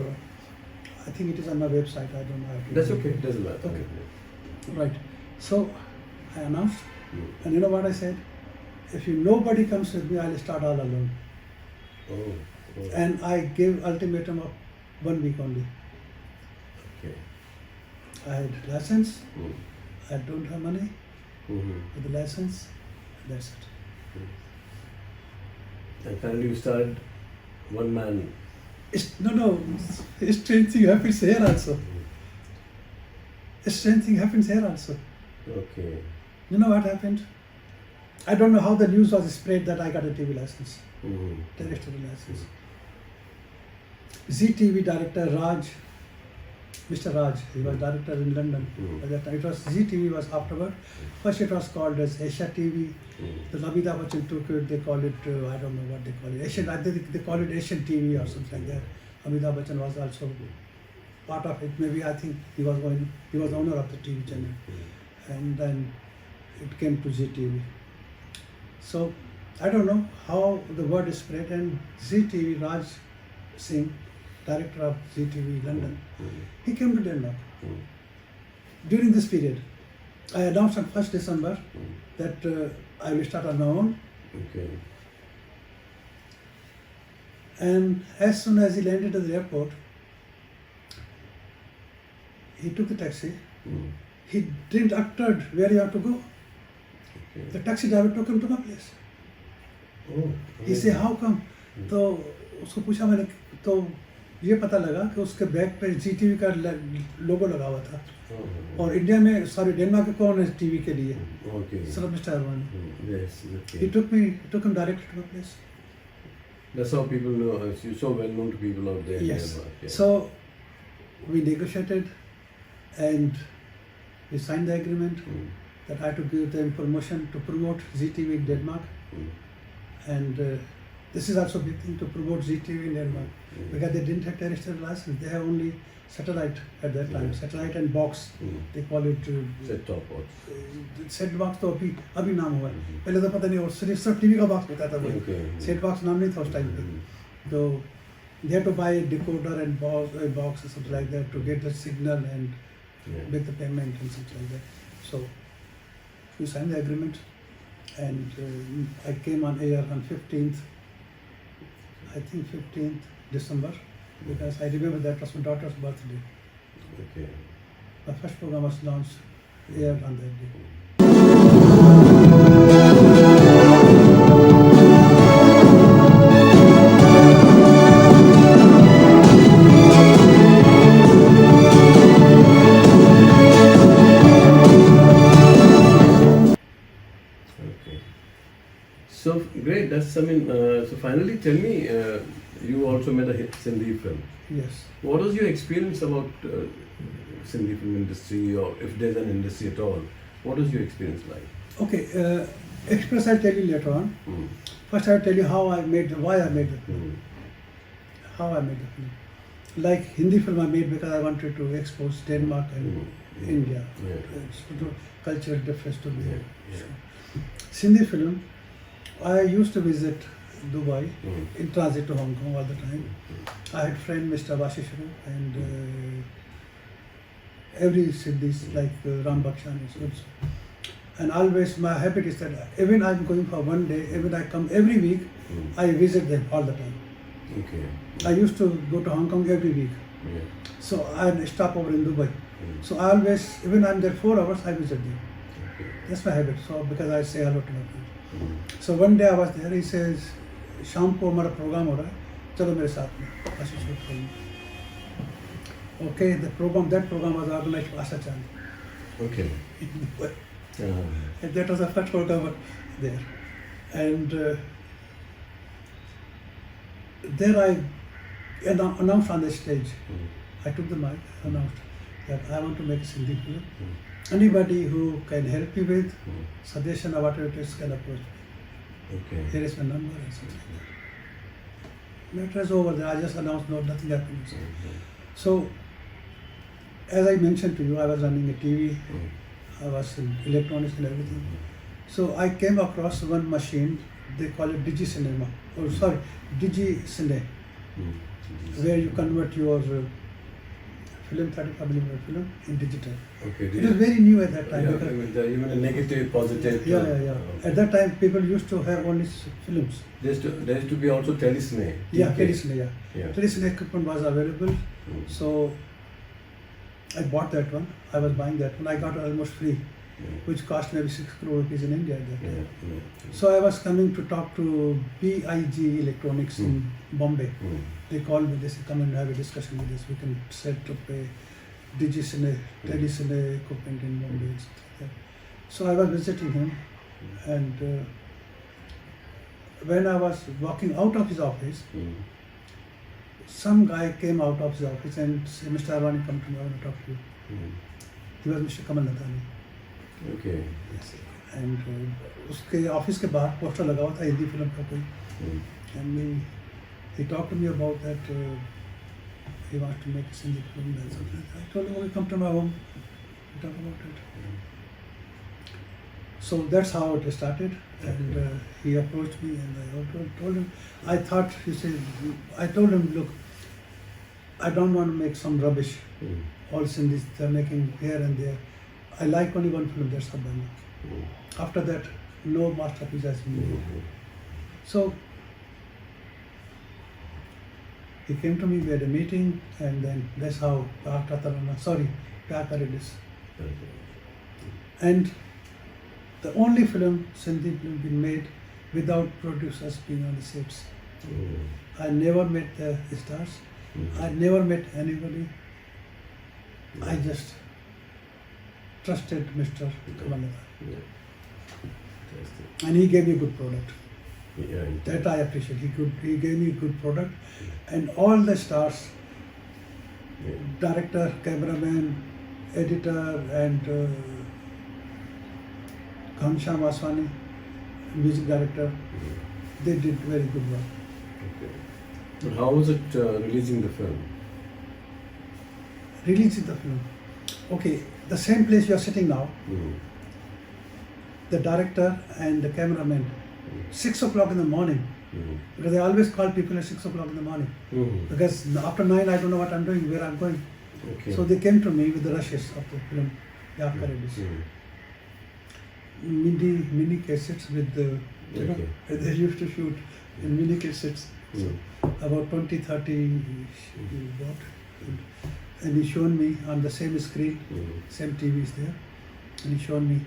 I think it is on my website, I don't know how to... That's okay, doesn't matter. Okay. Right. So I announced, and you know what I said? If nobody comes with me, I'll start all alone. Oh. And I gave ultimatum of 1 week only. Okay. I had license, I don't have money for the license, that's it. And finally you started one man. No, strange thing happens here also. Strange thing happens here also. Okay. You know what happened? I don't know how the news was spread that I got a TV license, terrestrial license. ZTV director Raj, Mr. Raj, he was director in London at that time. It was ZTV was afterward. First it was called as Asia TV. The Amitabh Bachchan took it, they call it, I don't know what they call it, Asian, I think they call it Asian TV or something like that. Amitabh Bachchan was also part of it. Maybe I think he was owner of the TV channel. And then it came to ZTV. So I don't know how the word is spread, and ZTV, Raj Singh, director of ZTV London, he came to Denmark. During this period, I announced on 1st December that I will start on my own. Okay. And as soon as he landed at the airport, he took the taxi. He didn't utter where he had to go. Okay. The taxi driver took him to my place. Oh. He said, how come? तो उसको पूछा मैंने, तो ये पता लगा कि उसके बैग पे ZTV का लोगो लगा हुआ था. और इंडिया में डेनमार्क में कौन है टीवी के लिए? Sir mister Harwani. Yes. Okay. He took him directly to my place. That's how people know. You're so well known to people out there. Yes. In Denmark, yeah. So we negotiated, and we signed the agreement that I had to give them permission to promote ZTV in Denmark. And this is also a big thing, to promote ZTV in Denmark, because they didn't have terrestrial license. They have only satellite at that time, satellite and box. They call it set top box. Set box तो अभी नाम हुआ है. पहले तो पता नहीं, और सिर्फ टीवी का बॉक्स होता था वो. सेट बॉक्स नाम नहीं था उस टाइम पे. तो they had to buy a decoder and box or something like that to get the signal and make the payment and something like that. So we signed the agreement, and I came on air on 15th December, because I remember that was my daughter's birthday. Okay. My first program was launched air on that day. Okay. So great. That's, I mean, so finally tell me, you also made a hit Sindhi film. Yes. What was your experience about Sindhi film industry, or if there's an industry at all? What was your experience like? Okay, Express I'll tell you later on. First I'll tell you why I made the film. How I made the film. Like Hindi film I made because I wanted to expose Denmark and India. So the cultural difference to be here. Sindhi film, I used to visit Dubai in transit to Hong Kong all the time. I had friend Mr. Vashisharu, and every Sindhis like Ram Bakshan is also. And always my habit is that even I'm going for one day, even I come every week, I visit them all the time. Okay. I used to go to Hong Kong every week. So I stop over in Dubai. So I always, even I'm there 4 hours, I visit them. That's my habit. So because I say hello to my friend. So one day I was there. He says, "शाम को हमारा program हो रहा है, चलो मेरे साथ में." आशीष shoot film. Okay, that program was organized by Asha Chand. Okay. And that was the first program. there. And there I announced on the stage. I took the mic, announced that I want to make a Sindhi film. Anybody who can help me with suggestion or whatever it is can approach me. Okay. Here is my number and something like that. Matter is over there. I just announced, no, nothing happened. So, as I mentioned to you, I was running a TV, I was in electronics and everything. So I came across one machine, they call it Digi Cinema, Digi where you convert your film, 35mm film in digital. Okay. It was very new at that time. Yeah, even a negative, positive. Yeah. At that time, people used to have only films. There used to be also telecine. Yeah, telecine, Yeah. Telecine equipment was available. So I bought that one. I was buying that one. I got it almost free, which cost maybe 6 crore rupees in India at that time. So I was coming to talk to BIG Electronics in Bombay. They called me, they said, come and have a discussion with us. We can set up a Digicine, Telecine equipment in Bombay and stuff like that. So I was visiting him, and when I was walking out of his office, some guy came out of his office and said, Mr. Harwani, come to me, I want to talk to you. He was Mr. Kamal Nathani. Okay. And उसके office के बाहर poster लगा हुआ था Hindi film का कोई. And he talked to me about that he wants to make a Hindi film and something like that. I told him, okay, come to my home, we talk about it. So that's how it started, and he approached me, and I told him, I told him, look, I don't want to make some rubbish. All Sindhis they're making here and there. I like only one film, that's Harwani. After that, no masterpiece has been made. So he came to me, we had a meeting, and then that's how Pyar Kare Dis. And the only film, Sindhi film, been made without producers being on the sets. I never met the stars. I never met anybody. I just trusted Mr. Kamal. And he gave me a good product. That I appreciate. He gave me a good product, and all the stars, director, cameraman, editor, and Ghanshyam Vaswani, music director, they did very good work. But how was it releasing the film? Releasing the film. Okay, the same place you are sitting now, the director and the cameraman, 6 o'clock in the morning, because they always call people at 6 o'clock in the morning, because after 9 I don't know what I'm doing, where I'm going. Okay. So they came to me with the rushes of the film, Pyar Kare Dis. Mini cassettes with the, you know, they used to shoot in mini cassettes. So about 20, 30 he bought. And he showed me on the same screen, same TV is there, and he showed me.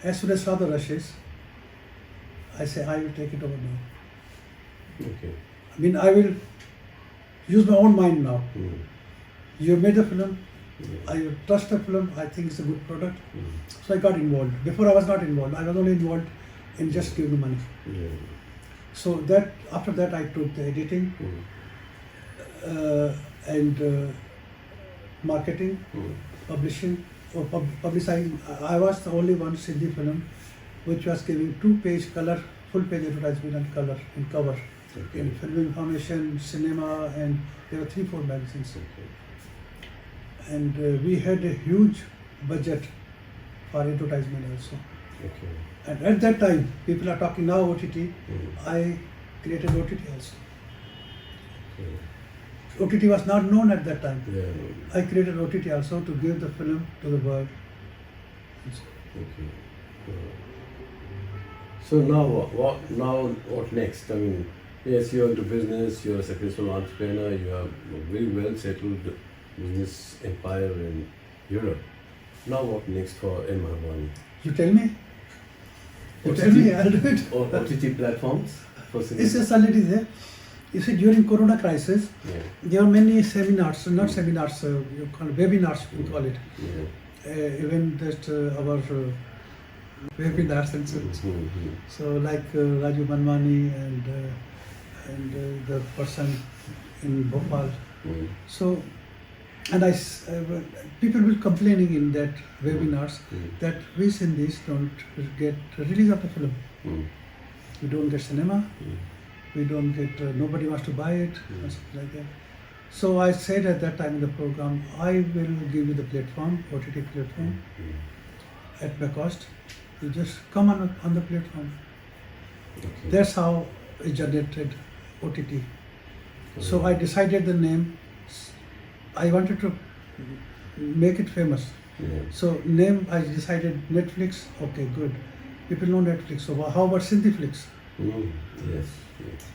As soon as I saw the rushes, I say, I will take it over now. Okay. I mean, I will use my own mind now. You made a film, I trust the film, I think it's a good product. So I got involved. Before I was not involved, I was only involved in just giving money. So that after that I took the editing and marketing, publishing, or publicizing. I was the only one Sindhi film which was giving 2-page color, full-page advertisement and color in cover. In Film Information, Cinema, and there were 3-4 magazines. And we had a huge budget for advertisement also. And at that time, people are talking now OTT, I created OTT also. OTT was not known at that time. I created OTT also to give the film to the world. So now what next? I mean, yes, you're into business, you're a successful entrepreneur, you have a very well settled business empire in Europe. Now what next for M. Harwani? You tell me. You tell me, I'll do it. Or OTT platforms for cinema? It's just already there. You see, during Corona crisis, there were many seminars, not seminars, you call it webinars, we call it. Even that our webinars and so. Mm-hmm. So like Raju Manwani and the person in Bhopal. Mm-hmm. So, and people will complaining in that webinars that we Sindhis don't get release of the film. Mm-hmm. We don't get cinema. We don't get, nobody wants to buy it, or something like that. So I said at that time in the program, I will give you the platform, OTT platform, at my cost. You just come on the platform. Okay. That's how it generated OTT. So I decided the name. I wanted to make it famous. Yeah. So name, I decided Netflix. Okay, good. People know Netflix. So how about Sindhiflix? Yes. Yes.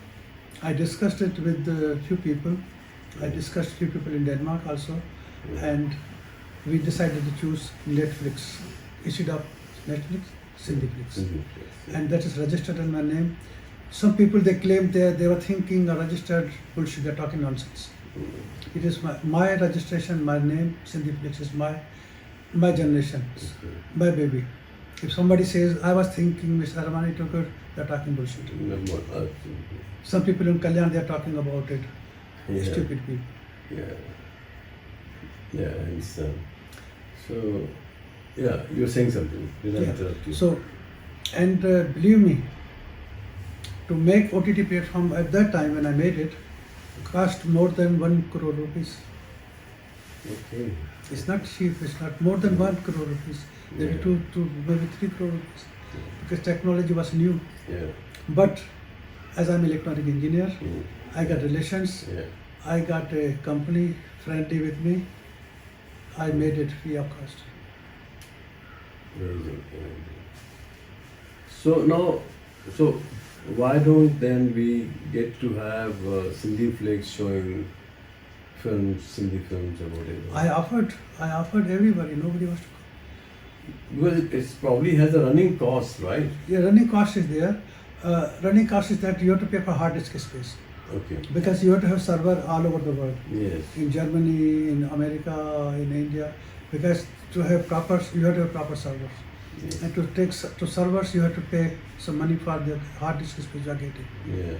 I discussed it with a few people. I discussed few people in Denmark also, and we decided to choose Netflix instead of Netflix, Sindhiflix, and that is registered in my name. Some people they claim they were thinking a registered bullshit. They're talking nonsense. It is my registration, my name. Sindhiflix is my generation, my baby. If somebody says I was thinking Mr. Harwani took it, they're talking bullshit. Some people in Kalyan they're talking about it. Yeah. Stupid people. Yeah. Yeah, I understand. So, yeah, you're saying something. Did I interrupt you? So, and believe me, to make OTT platform at that time when I made it, cost more than 1 crore rupees. Okay. It's not cheap. It's not more than 1 crore rupees. Maybe maybe 3 crore rupees, because technology was new. Yeah. But as I'm an electronic engineer, I got relations. Yeah. I got a company friendly with me. I made it free of cost. Amazing. So now, why don't then we get to have Sindhiflix showing films, Sindhi films or whatever? I offered everybody. Nobody wants to come. Because it probably has a running cost, right? Yeah, running cost is there. Running cost is that you have to pay for hard disk space. Okay. Because you have to have server all over the world. Yes. In Germany, in America, in India. Because to have you have to have proper servers. Yes. And to take to servers, you have to pay some money for the hard disk space you are getting. Yeah.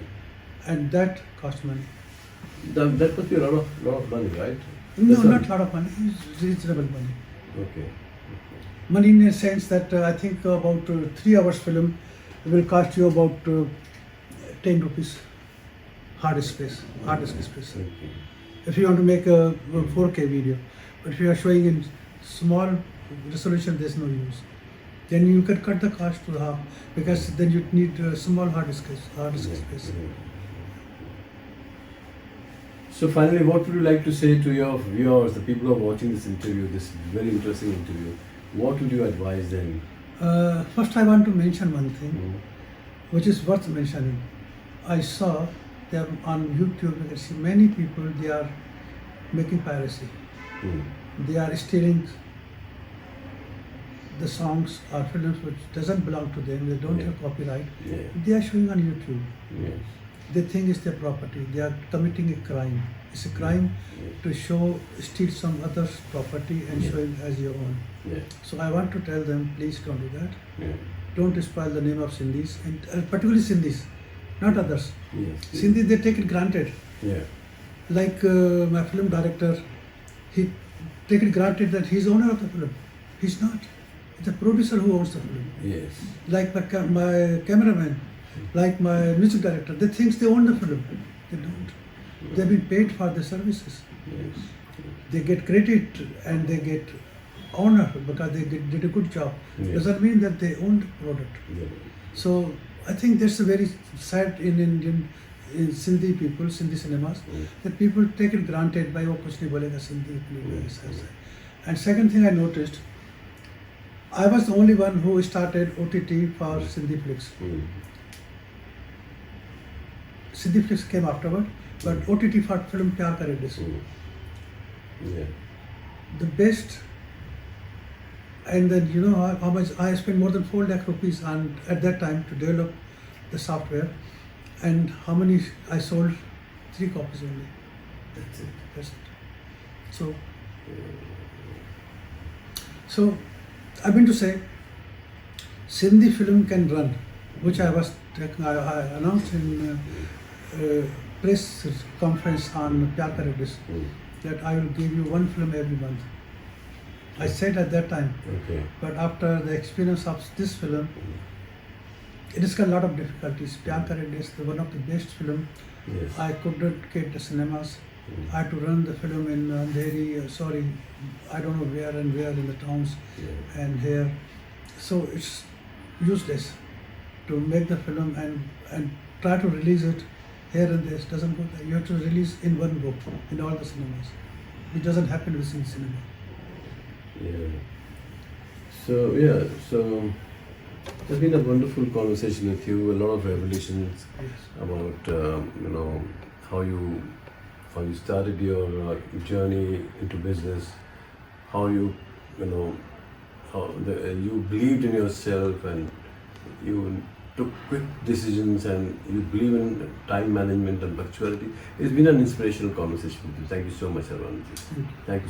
And that costs money. That must be a lot of money, right? No, That's not a lot of money. It's reasonable money. Okay. Money in a sense that I think about 3 hours film will cost you about 10 rupees. Hard disk space. Okay. If you want to make a 4K video, but if you are showing in small resolution, there's no use. Then you can cut the cost to half, because then you need small hard disk space. So finally, what would you like to say to your viewers, the people who are watching this interview, this very interesting interview? What would you advise them? First, I want to mention one thing, which is worth mentioning. I saw them on YouTube. You can see many people, they are making piracy. They are stealing the songs or films which doesn't belong to them. They don't have copyright. Yeah. They are showing on YouTube. Yes. They think it's their property. They are committing a crime. It's a crime to steal some other's property and show it as your own. Yeah. So I want to tell them, please don't do that. Yeah. Don't spoil the name of Sindhis, and particularly Sindhis, not others. Yes. Sindhis, they take it granted. Yeah. Like my film director, he take it granted that he's owner of the film. He's not. It's the producer who owns the film. Yes. Like my cameraman, like my music director, they think they own the film. They don't. They've been paid for their services. Yes. They get credit and they get honor because they did a good job. Yes. Doesn't mean that they own the product. Yeah. So I think that's a very sad in Indian, in Sindhi people, Sindhi cinemas, that people take it granted by wo kuch nahi bolega Sindhi. And second thing I noticed, I was the only one who started OTT for Sindhiflix. Sindhiflix came afterward, but OTT for film Pyar Kare Dis. Yeah. The best, and then you know how much I spent more than 4 lakh rupees on at that time to develop the software, and how many I sold? 3 copies only. That's it. That's it. So I mean to say, Sindhi film can run, which I announced in press conference on Pyar Kare Dis, that I will give you one film every month. I said at that time, Okay. but after the experience of this film, it has got a lot of difficulties. Pyar Kare Dis, one of the best film. Yes. I couldn't get the cinemas. I had to run the film in Andheri, I don't know where and where in the towns and here. So it's useless to make the film and try to release it here and there. It doesn't go there. You have to release in one go in all the cinemas. It doesn't happen within cinema. Yeah. So it's been a wonderful conversation with you. A lot of revelations Yes. about how you started your journey into business, how you believed in yourself and you took quick decisions and you believe in time management and punctuality. It's been an inspirational conversation with you. Thank you so much, Harwani. Thank you.